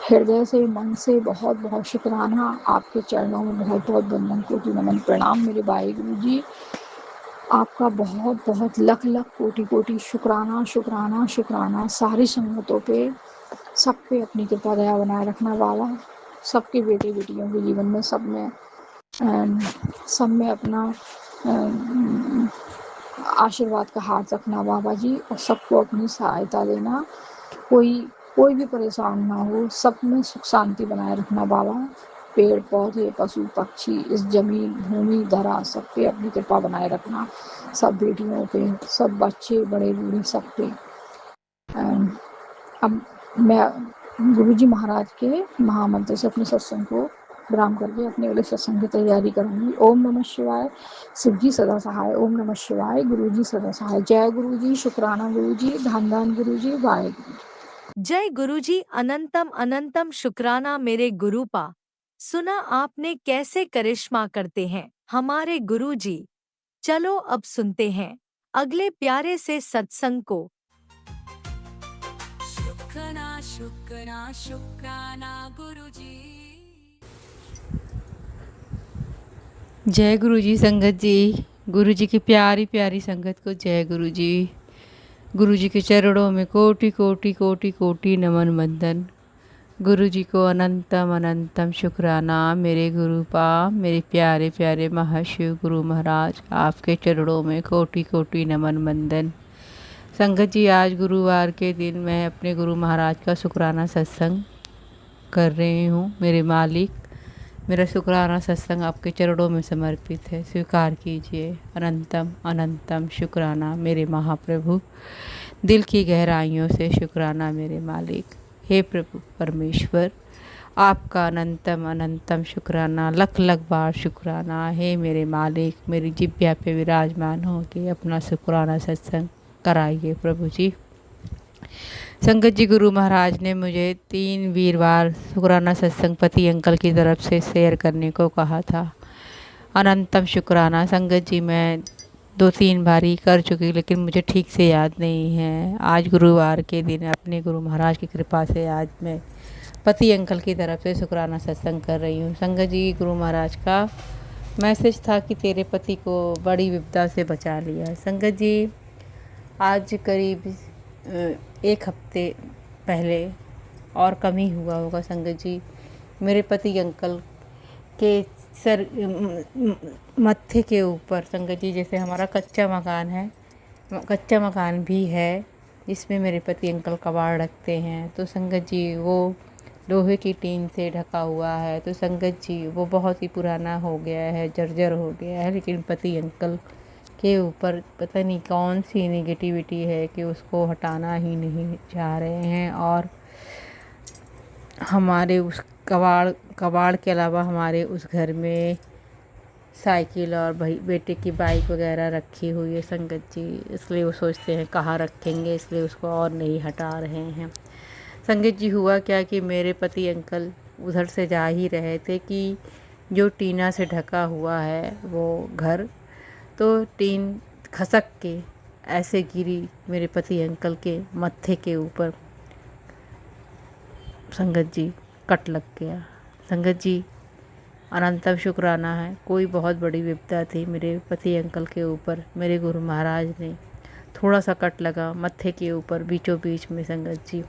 हृदय से, मन से बहुत बहुत शुक्राना। आपके चरणों में बहुत बहुत वंदन, कोटि नमन, प्रणाम मेरे भाई गुरुजी। आपका बहुत बहुत लख लख कोटि कोटि शुक्राना शुक्राना शुक्राना। सारी संगतों पे, सब पे अपनी कृपा दया बनाए रखना बाबा। सबके बेटे बेटियों के जीवन में, सब में अपना आशीर्वाद का हाथ रखना बाबा जी, और सबको अपनी सहायता देना। कोई भी परेशान ना हो, सब में सुख शांति बनाए रखना बाबा। पेड़ पौधे, पशु पक्षी, इस जमीन भूमि धरा, सब पे अपनी कृपा बनाए रखना। सब बेटियों पे, सब बच्चे बड़े बूढ़े, सब पे। अब मैं गुरुजी महाराज के महामंत्र से अपने सत्संग को विराम करके अपने अगले सत्संग की तैयारी करूंगी। ओम नमः शिवाय। शिव जी सदा सहाय। ओम नमः शिवाय। गुरुजी सदा सहाय। जय गुरुजी, शुक्राना गुरुजी, धन धन गुरुजी, वाहेगुरु। जय गुरुजी। अनंतम अनंतम शुक्राना मेरे गुरुपा। सुना आपने कैसे करिश्मा करते हैं हमारे गुरुजी। चलो अब सुनते हैं अगले प्यारे से सत्संग को। शुक्राना शुक्राना शुक्राना गुरुजी। जय गुरु जी संगत जी। गुरु जी की प्यारी प्यारी संगत को जय गुरु जी। गुरु जी के चरणों में कोटि कोटि कोटि कोटि नमन वंदन। गुरु जी को अनंतम अनंतम शुक्राना। मेरे गुरुपा, मेरे प्यारे प्यारे महाशिव गुरु महाराज, आपके चरणों में कोटि कोटि नमन वंदन। संगत जी, आज गुरुवार के दिन मैं अपने गुरु महाराज का शुक्राना सत्संग कर रही हूँ। मेरे मालिक, मेरा शुक्राना सत्संग आपके चरणों में समर्पित है, स्वीकार कीजिए। अनंतम अनंतम शुक्राना मेरे महाप्रभु। दिल की गहराइयों से शुक्राना मेरे मालिक। हे प्रभु परमेश्वर, आपका अनंतम अनंतम शुक्राना, लख लख बार शुक्राना। हे मेरे मालिक, मेरी जिब्या पे विराजमान हो के अपना शुक्राना सत्संग कराइए प्रभु जी। संगत जी, गुरु महाराज ने मुझे 3 वीरवार शुक्राना सत्संग पति अंकल की तरफ से शेयर करने को कहा था। अनंतम शुक्राना संगत जी, मैं 2-3 बार ही कर चुकी, लेकिन मुझे ठीक से याद नहीं है। आज गुरुवार के दिन अपने गुरु महाराज की कृपा से आज मैं पति अंकल की तरफ से शुक्राना सत्संग कर रही हूँ। संगत जी, गुरु महाराज का मैसेज था कि तेरे पति को बड़ी विपदा से बचा लिया। संगत जी, आज करीब 1 हफ्ते पहले और कम ही हुआ होगा संगत जी। मेरे पति अंकल के सर मत्थे के ऊपर संगत जी, जैसे हमारा कच्चा मकान भी है जिसमें मेरे पति अंकल कबाड़ रखते हैं। तो संगत जी वो लोहे की टीन से ढका हुआ है। तो संगत जी वो बहुत ही पुराना हो गया है, जर्जर हो गया है, लेकिन पति अंकल के ऊपर पता नहीं कौन सी नेगेटिविटी है कि उसको हटाना ही नहीं चाह रहे हैं। और हमारे उस कबाड़ के अलावा हमारे उस घर में साइकिल और भाई बेटे की बाइक वगैरह रखी हुई है संगत जी, इसलिए वो सोचते हैं कहाँ रखेंगे, इसलिए उसको और नहीं हटा रहे हैं। संगत जी हुआ क्या कि मेरे पति अंकल उधर से जा ही रहे थे कि जो टीना से ढका हुआ है वो घर, तो टीन खसक के ऐसे गिरी मेरे पति अंकल के मत्थे के ऊपर। संगत जी कट लग गया। संगत जी अनंतम शुक्राना है, कोई बहुत बड़ी विपदा थी मेरे पति अंकल के ऊपर। मेरे गुरु महाराज ने थोड़ा सा कट लगा मत्थे के ऊपर बीचों बीच में संगत जी,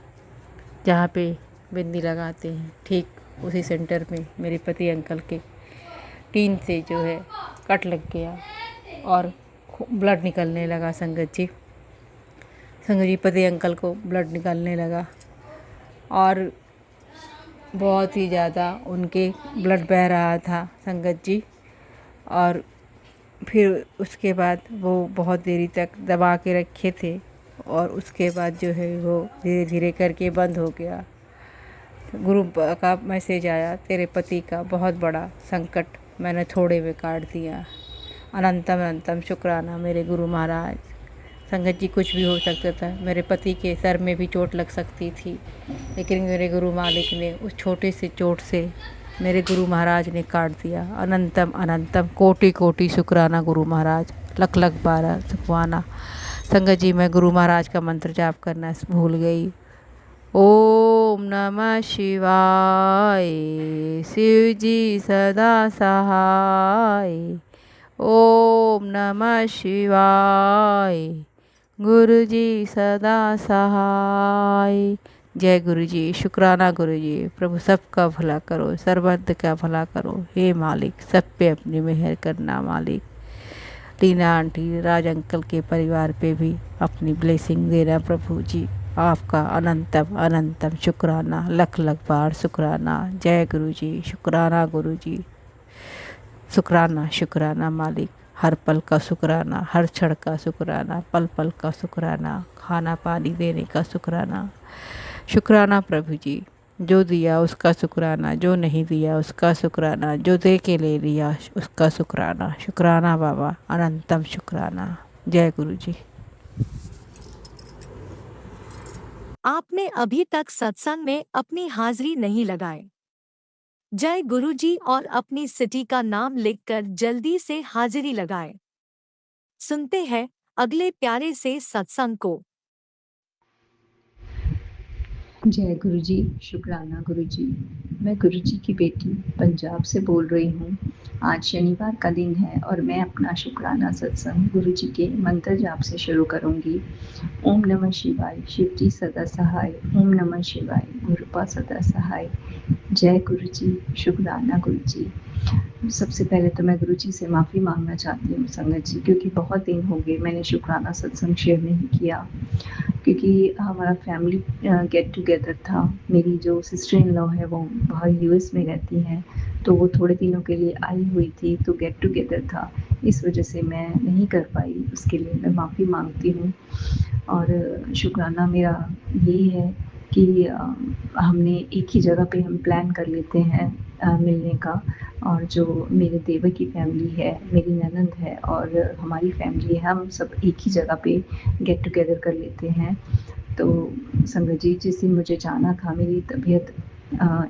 जहाँ पे बिंदी लगाते हैं, ठीक उसी सेंटर में मेरे पति अंकल के टीन से जो है कट लग गया और ब्लड निकलने लगा संगत जी। संगत जी पति अंकल को ब्लड निकलने लगा और बहुत ही ज़्यादा उनके ब्लड बह रहा था संगत जी। और फिर उसके बाद वो बहुत देरी तक दबा के रखे थे और उसके बाद जो है वो धीरे धीरे करके बंद हो गया। गुरु का मैसेज आया, तेरे पति का बहुत बड़ा संकट मैंने थोड़े में काट दिया। अनंतम अनंतम शुक्राना मेरे गुरु महाराज। संगत जी कुछ भी हो सकता था, मेरे पति के सर में भी चोट लग सकती थी, लेकिन मेरे गुरु मालिक ने उस छोटे से चोट से मेरे गुरु महाराज ने काट दिया। अनंतम अनंतम कोटि कोटि शुक्राना गुरु महाराज, लख लख बार शुक्राना। संगत जी मैं गुरु महाराज का मंत्र जाप करना भूल गई। ओम नमः शिवाय, शिव जी सदा सहाय। ओम नमः शिवाय, गुरु जी सदा सहाय। जय गुरु जी, शुक्राना गुरु जी। प्रभु सबका भला करो, सर्वत्र का भला करो हे मालिक, सब पे अपनी मेहर करना मालिक। टीना आंटी, राज अंकल के परिवार पे भी अपनी ब्लेसिंग देना प्रभु जी। आपका अनंतम अनंतम शुक्राना, लख लख बार शुक्राना। जय गुरु जी, शुक्राना गुरु जी, शुक्राना शुक्राना मालिक। हर पल का शुक्राना, हर क्षण का शुक्राना, पल पल का शुक्राना, खाना पानी देने का शुक्राना। शुक्राना प्रभु जी, जो दिया उसका शुक्राना, जो नहीं दिया उसका शुक्राना, जो दे के ले लिया उसका शुक्राना। शुक्राना बाबा, अनंतम शुक्राना। जय गुरु जी। आपने अभी तक सत्संग में अपनी हाजिरी नहीं लगाए। जय गुरु जी और अपनी सिटी का नाम लिखकर जल्दी से हाजिरी लगाएं। सुनते हैं अगले प्यारे से सत्संग को। जय गुरु जी, शुक्राना गुरु जी। मैं गुरु जी की बेटी पंजाब से बोल रही हूँ। आज शनिवार का दिन है और मैं अपना शुक्राना सत्संग गुरु जी के मंत्र जाप से शुरू करूँगी। ओम नमः शिवाय, शिव जी सदा सहाय। ओम नमः शिवाय, गुरुपा सदा सहाय। जय गुरु जी, शुक्राना गुरु जी। सबसे पहले तो मैं गुरु जी से माफ़ी मांगना चाहती हूँ संगत जी, क्योंकि बहुत दिन हो गए मैंने शुक्राना सत्संग शेयर नहीं किया, क्योंकि हमारा फैमिली गेट टुगेदर था। मेरी जो सिस्टर इन लॉ है वो बाहर यूएस में रहती हैं, तो वो थोड़े दिनों के लिए आई हुई थी, तो गेट टुगेदर था, इस वजह से मैं नहीं कर पाई। उसके लिए मैं माफ़ी मांगती हूँ। और शुक्राना मेरा यही है कि हमने एक ही जगह पे हम प्लान कर लेते हैं मिलने का, और जो मेरे देवर की फैमिली है, मेरी ननंद है और हमारी फैमिली है, हम सब एक ही जगह पे गेट टुगेदर कर लेते हैं। तो संगत जी, जिस दिन मुझे जाना था, मेरी तबीयत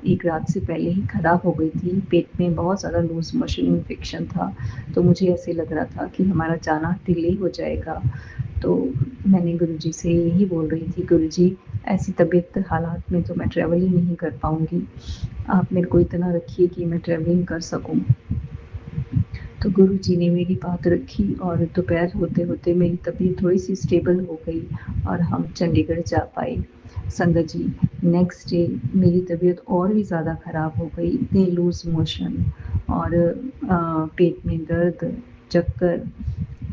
एक रात से पहले ही ख़राब हो गई थी। पेट में बहुत ज़्यादा लूज मोशन इन्फेक्शन था, तो मुझे ऐसे लग रहा था कि हमारा जाना डिले हो जाएगा। तो मैंने गुरुजी से यही बोल रही थी, गुरुजी ऐसी तबीयत हालात में तो मैं ट्रैवलिंग नहीं कर पाऊँगी, आप मेरे को इतना रखिए कि मैं ट्रैवलिंग कर सकूँ। तो गुरु जी ने मेरी बात रखी और दोपहर होते होते मेरी तबीयत थोड़ी सी स्टेबल हो गई और हम चंडीगढ़ जा पाए। संगत जी, नेक्स्ट डे मेरी तबीयत और भी ज़्यादा ख़राब हो गई, इतने लूज़ मोशन और पेट में दर्द, चक्कर।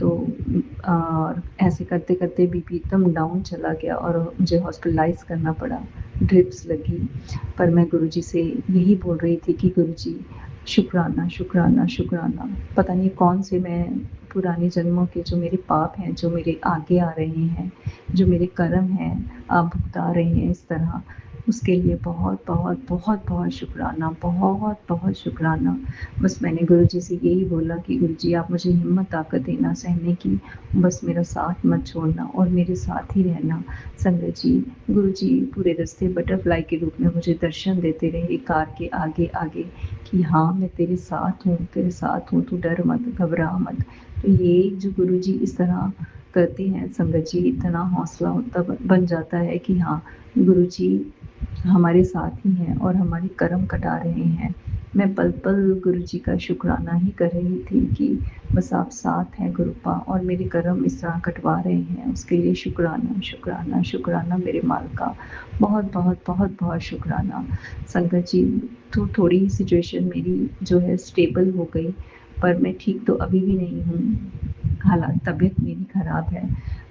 तो और ऐसे करते करते बीपी एकदम डाउन चला गया और मुझे हॉस्पिटलाइज़ करना पड़ा, ड्रिप्स लगी। पर मैं गुरुजी से यही बोल रही थी कि गुरुजी शुक्राना, शुक्राना, शुक्राना। पता नहीं कौन से मैं पुराने जन्मों के जो मेरे पाप हैं, जो मेरे आगे आ रहे हैं, जो मेरे कर्म हैं, आप भुगता रहे हैं इस तरह, उसके लिए बहुत बहुत बहुत बहुत शुक्राना, बहुत बहुत शुक्राना। बस मैंने गुरुजी से यही बोला कि गुरुजी आप मुझे हिम्मत ताकत देना सहने की, बस मेरा साथ मत छोड़ना और मेरे साथ ही रहना। संगत जी, गुरुजी पूरे रास्ते बटरफ्लाई के रूप में मुझे दर्शन देते रहे कार के आगे आगे कि हाँ मैं तेरे साथ हूँ, तेरे साथ हूँ, तू डर मत, घबरा मत। तो ये जो गुरुजी इस तरह करते हैं संगत जी, इतना हौसला होता बन जाता है कि हाँ गुरुजी हमारे साथ ही हैं और हमारे कर्म कटा रहे हैं। मैं पल पल गुरुजी का शुक्राना ही कर रही थी कि बस आप साथ हैं गुरुपा और मेरे कर्म इस तरह कटवा रहे हैं, उसके लिए शुक्राना, शुक्राना, शुक्राना मेरे मालिका, बहुत बहुत बहुत बहुत शुक्राना। संगत जी, तो थोड़ी सिचुएशन मेरी जो है स्टेबल हो गई, पर मैं ठीक तो अभी भी नहीं हूँ। हालाँकि तबीयत मेरी ख़राब है,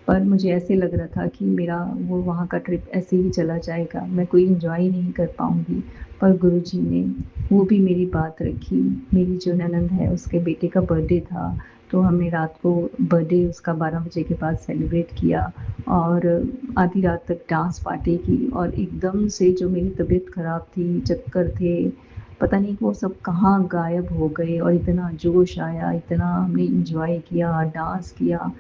पर मुझे ऐसे लग रहा था कि मेरा वो वहाँ का ट्रिप ऐसे ही चला जाएगा, मैं कोई एन्जॉय नहीं कर पाऊँगी। पर गुरुजी ने वो भी मेरी बात रखी। मेरी जो ननंद है उसके बेटे का बर्थडे था, तो हमने रात को बर्थडे उसका 12 बजे के बाद सेलिब्रेट किया और आधी रात तक डांस पार्टी की और एकदम से जो मेरी तबीयत ख़राब थी, चक्कर थे, पता नहीं वो सब कहाँ गायब हो गए और इतना जोश आया, इतना हमने एन्जॉय किया, डांस किया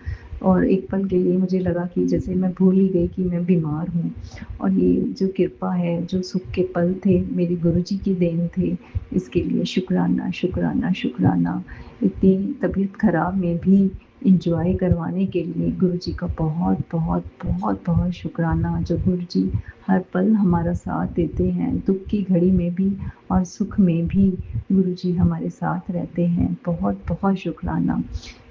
और एक पल के लिए मुझे लगा कि जैसे मैं भूल ही गई कि मैं बीमार हूँ। और ये जो कृपा है, जो सुख के पल थे, मेरे गुरुजी की देन थे, इसके लिए शुक्राना, शुक्राना, शुक्राना। इतनी तबीयत ख़राब में भी एन्जॉय करवाने के लिए गुरुजी का बहुत बहुत बहुत बहुत शुक्राना। जो गुरुजी हर पल हमारा साथ देते हैं, दुख की घड़ी में भी और सुख में भी गुरुजी हमारे साथ रहते हैं, बहुत बहुत शुक्राना।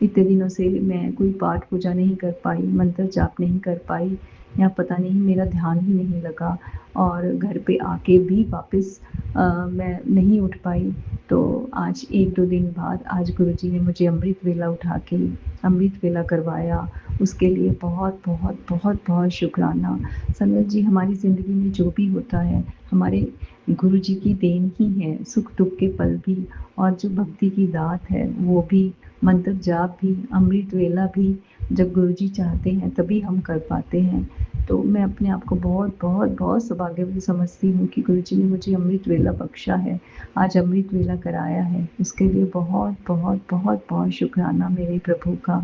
इतने दिनों से मैं कोई पाठ पूजा नहीं कर पाई, मंत्र जाप नहीं कर पाई, या पता नहीं मेरा ध्यान ही नहीं लगा और घर पे आके भी वापस मैं नहीं उठ पाई। तो आज 1-2 दिन बाद आज गुरुजी ने मुझे अमृत वेला उठा के अमृत वेला करवाया, उसके लिए बहुत बहुत बहुत बहुत शुक्राना। संगत जी, हमारी ज़िंदगी में जो भी होता है हमारे गुरुजी की देन ही है, सुख दुख के पल भी और जो भक्ति की दात है वो भी, मंत्र जाप भी, अमृत वेला भी जब गुरुजी चाहते हैं तभी हम कर पाते हैं। तो मैं अपने आप को बहुत बहुत बहुत सौभाग्यवती समझती हूँ कि गुरुजी ने मुझे अमृत वेला बख्शा है, आज अमृत वेला कराया है, उसके लिए बहुत बहुत बहुत बहुत शुक्राना मेरे प्रभु का।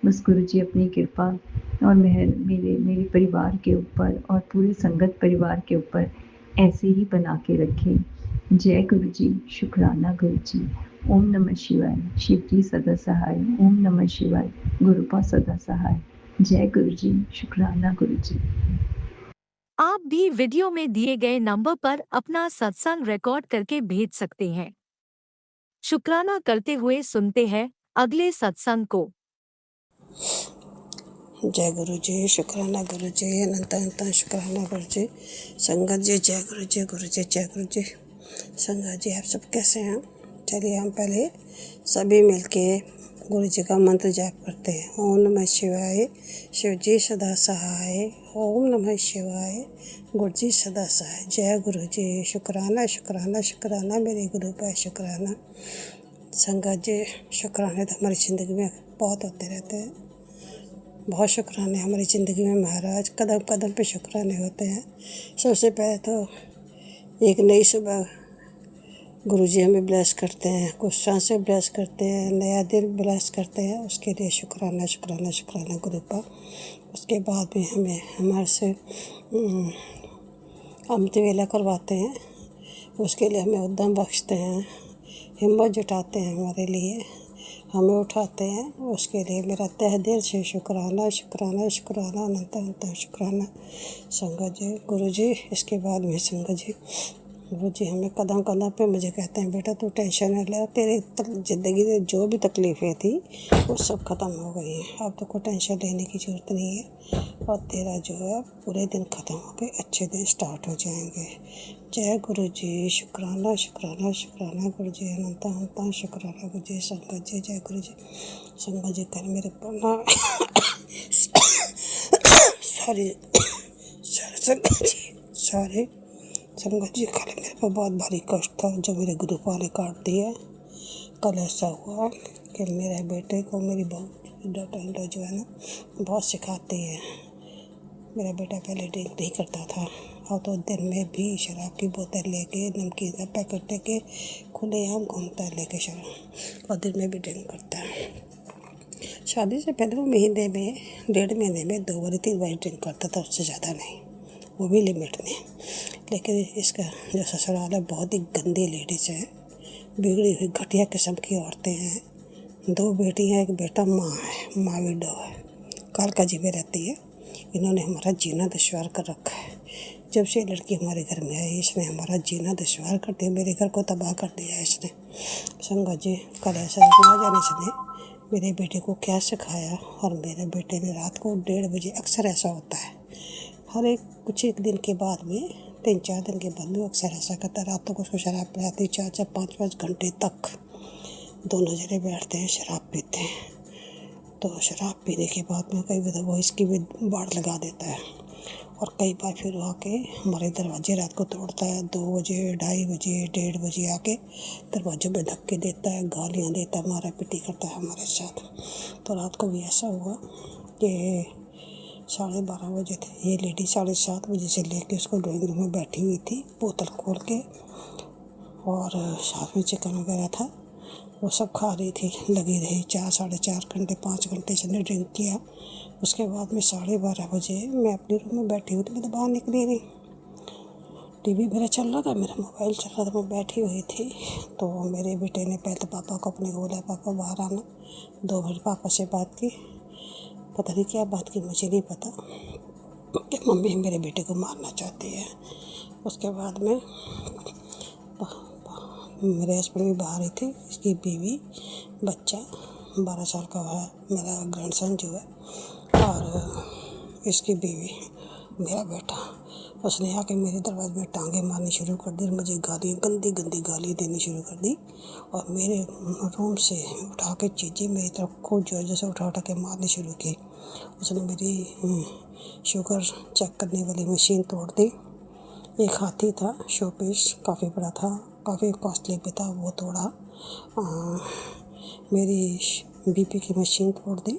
बस गुरुजी अपनी कृपा और मेहर मेरे परिवार के ऊपर और पूरे संगत परिवार के ऊपर ऐसे ही बना के रखें। जय गुरुजी, शुक्राना गुरुजी। ओम नमः शिवाय, शिव जी सदा सहाय। ओम नमः शिवाय, गुरुपा सदा सहाय। जय गुरुजी, शुक्राना गुरुजी। आप भी वीडियो में दिए गए नंबर पर अपना सत्संग रिकॉर्ड करके भेज सकते हैं। शुक्राना करते हुए सुनते हैं अगले सत्संग को। जय गुरु जी, शुक्राना गुरु जी, अनंत अनंत शुक्राना गुरु जी। संगत जी जय गुरु जी, गुरु जी जय गुरु जी। संगत जी आप सब कैसे हैं? चलिए हम पहले सभी मिलके गुरु जी का मंत्र जाप करते हैं। ओम नमः शिवाय, शिव जी सदा सहाय। ओम नमः शिवाय, गुरु जी सदा सहाय। जय गुरु जी, शुक्राना शुक्राना शुक्राना मेरे गुरु पर शुक्राना। संगत जी, शुक्राने तो हमारी ज़िंदगी में बहुत होते रहते हैं, बहुत शुक्राने हमारी ज़िंदगी में महाराज, कदम कदम पे शुक्राने होते हैं। सबसे पहले तो एक नई सुबह गुरुजी हमें ब्लेस करते हैं, कुछ सांस से ब्लेस करते हैं, नया दिन ब्लेस करते हैं, उसके लिए शुक्राना शुक्राना शुक्राना गुरु पर। उसके बाद भी हमें हमारे से अमृत वेला करवाते हैं, उसके लिए हमें उद्यम बख्शते हैं, हिम्मत जुटाते हैं, हमारे लिए हमें उठाते हैं, उसके लिए मेरा तहे दिल से शुक्राना शुक्राना शुक्राना अनंत अनंत शुक्राना। संगत जी, गुरु जी, इसके बाद में संगत जी गुरुजी हमें कदम कदम पे मुझे कहते हैं बेटा तू टेंशन न ले, तेरे ज़िंदगी में जो भी तकलीफ़ें थी वो सब ख़त्म हो गई हैं, अब तो कोई टेंशन लेने की ज़रूरत नहीं है और तेरा जो है पूरे दिन ख़त्म हो गए, अच्छे दिन स्टार्ट हो जाएंगे। जय गुरुजी, शुक्राना शुक्राना शुक्राना गुरुजी, अनंता अनंता शुक्राना गुरुजी। संगत जी जय गुरुजी। संगत जी कल मेरे प्रणाम सॉरी संगत जी सॉरी संगत जी, कल मेरे पर बहुत भारी कष्ट था जो मेरे गुरुपा ने काट दिया। कल ऐसा हुआ कि मेरे बेटे को मेरी बहू डॉक्टर जो है ना बहुत सिखाती है। मेरा बेटा पहले ड्रिंक नहीं करता था और तो दिन में भी शराब की बोतल लेके, नमकीन का पैकेट लेके खुलेआम घूमता है लेके शराब, और दिन में भी ड्रिंक करता है। शादी से पहले वो महीने में 1.5 महीने में 2 बार 3 बार ड्रिंक करता था, उससे ज़्यादा नहीं, वो भी लिमिट में। लेकिन इसका जो ससुराल है बहुत ही गंदी लेडीज़ है, बिगड़ी हुई घटिया किस्म की औरतें हैं। 2 बेटियां, एक बेटा, माँ है, माँ विडो है, कालकाजी में रहती है। इन्होंने हमारा जीना दुश्वार कर रखा है। जब से लड़की हमारे घर में आई इसने हमारा जीना दुश्वार कर दिया, मेरे घर को तबाह कर दिया इसने। संगत जी कल ऐसा ना जाने इसने मेरे बेटे को क्या सिखाया, और मेरे बेटे ने रात को 1:30 बजे, अक्सर ऐसा होता है हर एक कुछ एक दिन के बाद में, 3-4 दिन के बाद में अक्सर ऐसा करता है। रातों को उसको शराब पिलाती, 4-4 5-5 घंटे तक दोनों जने बैठते हैं शराब पीते हैं। तो शराब पीने के बाद में कई बार वो इसकी भी बाड़ लगा देता है, और कई बार फिर वो आके हमारे दरवाजे रात को तोड़ता है। 2 बजे, 2:30 बजे, 1:30 बजे आके दरवाजों में धक्के देता है, गालियाँ देता है, मारा पीटी करता है हमारे साथ। तो रात को भी ऐसा हुआ कि 12:30 बजे थे, ये लेडी 7:30 बजे से लेके उसको ड्राइंग रूम में बैठी हुई थी, बोतल खोल के, और साथ में चिकन वगैरह था, वो सब खा रही थी, लगी रही 4 साढ़े 4 घंटे 5 घंटे इसने ड्रिंक किया। उसके बाद में 12:30 बजे मैं अपने रूम में बैठी हुई थी, मैं तो बाहर निकली नहीं, टीवी मेरा चल रहा था, मेरा मोबाइल चल रहा था, मैं बैठी हुई थी। तो मेरे बेटे ने पहले तो पापा को अपने को बोला पापा बाहर आना, 2 मिनट पापा से बात की, पता नहीं क्या बात की, मुझे नहीं पता, कि मम्मी मेरे बेटे को मारना चाहती है। उसके बाद में मेरे हस्बैंड भी बाहर ही थे, इसकी बीवी, बच्चा 12 साल का है, मेरा ग्रैंडसन जो है, और इसकी बीवी, मेरा बेटा। उसने आके मेरे दरवाजे में टांगे मारनी शुरू कर दी, मुझे गाली, गंदी गंदी गाली देनी शुरू कर दी, और मेरे रूम से उठा के चीज़ें मेरी तरफ खूब जोर से उठा के मारनी शुरू की। उसने मेरी शुगर चेक करने वाली मशीन तोड़ दी। एक हाथी था, शोपीस काफ़ी बड़ा था, काफ़ी कॉस्टली भी था, वो तोड़ा। मेरी बीपी की मशीन तोड़ दी,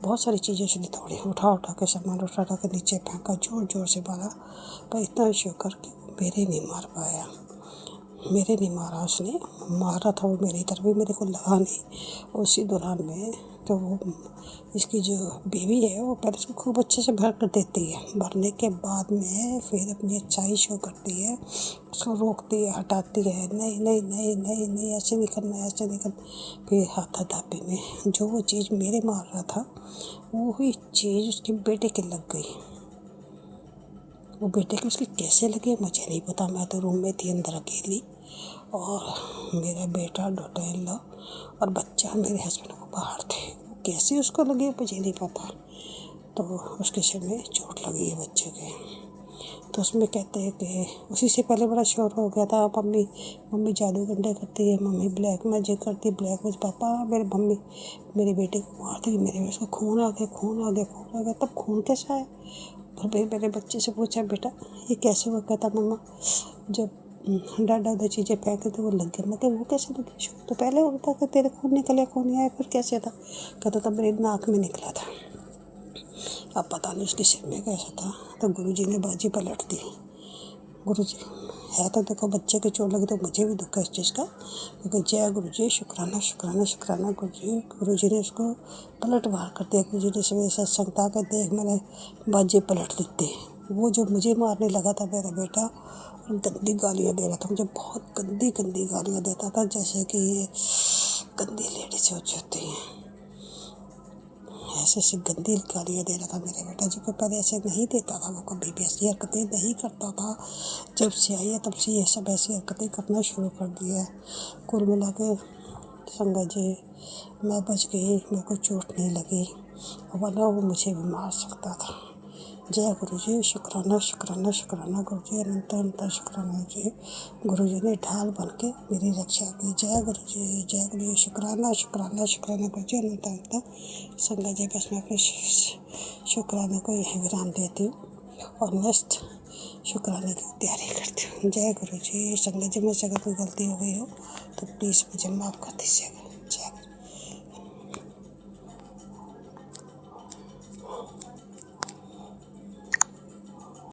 बहुत सारी चीज़ें उसने तोड़ी, उठा के सामान उठा के नीचे फेंका, जोर जोर से मारा, पर इतना शुक्र कि मेरे नहीं मार पाया, मेरे नहीं मारा, उसने मारा था वो मेरी तरफ भी, मेरे को लगा नहीं। उसी दौरान में तो वो इसकी जो बीवी है वो पहले उसको खूब अच्छे से भर कर देती है, भरने के बाद में फिर अपनी अच्छाई शो करती है, उसको रोकती है, हटाती है, नहीं नहीं नहीं नहीं नहीं ऐसे नहीं करना, ऐसे नहीं करना। फिर हाथापाई में जो वो चीज़ मेरे मार रहा था वही चीज़ उसके बेटे के लग गई। वो बेटे की उसकी कैसे लगी मुझे नहीं पता, मैं तो रूम में थी अंदर अकेली, और मेरा बेटा, डॉटर इन लॉ और बच्चा मेरे हस्बैंड को बाहर थे। कैसे उसको लगी मुझे नहीं पता। तो उसके सिर में चोट लगी है बच्चे के। तो उसमें कहते हैं कि उसी से पहले बड़ा शोर हो गया था, मम्मी जादू गंडे करती है, मम्मी ब्लैक मैजिक करती है, ब्लैक मैजिक, पापा मेरे मम्मी मेरे बेटे को मारती, मेरे उसको खून आ गया। तब खून कैसा है? फिर मेरे बच्चे से पूछा बेटा ये कैसे हुआ? कहता मम्मा जब डाडा चीज़ें फेंकते थे वो लग गया। मैं क्या वो कैसे लगे? तो पहले होता था तेरे खून निकले, खून नहीं आया, फिर कैसे था? कहता था मेरी नाक में निकला था। अब पता नहीं उसके सिर में कैसा था। तो गुरुजी ने बाजी पलट दी। गुरुजी है तो देखो बच्चे के चोट लगी, तो मुझे भी दुख है इस चीज़ का, क्योंकि जय गुरुजी, शुक्राना शुक्राना शुक्राना गुरुजी ने उसको पलट वार कर दिया। गुरुजी ने सवेरे सत्संग था कर देख मैंने बाजी पलट दी। वो जो मुझे मारने लगा था मेरा बेटा, और गंदी गालियाँ दे रहा था मुझे, बहुत गंदी गंदी गालियाँ देता था, जैसे कि ये गंदी लेडीज होती हैं। ऐसे ऐसे गंदी गालियाँ दे रहा था मेरे बेटा जी को। पहले ऐसे नहीं देता था, वो कभी भी ऐसी हरकतें नहीं करता था। जब से आई है तब से ये सब ऐसी हरकतें करना शुरू कर दिया है। कुल मिला के संगत जी मैं बच गई, मेरे को चोट नहीं लगी, वरना वो मुझे भी मार सकता था। जय गुरु जी, शुक्राना शुक्राना शुक्राना गुरु जी, अनंत अनंत शुक्राना जी। गुरु जी ने ढाल बन के मेरी रक्षा की। जय गुरु जी, जय गुरु जी, शुक्राना शुक्राना शुक्राना गुरु जी, अनंत अनंत। संगत जी बस मैं अपने शुक्राना को यहीं विराम देती हूँ और नेक्स्ट शुक्राने की तैयारी करती हूँ। जय गुरु जी। संगत जी मुझसे अगर कोई गलती हो गई हो तो प्लीज़ मुझे माफ़ कर दीजिएगा।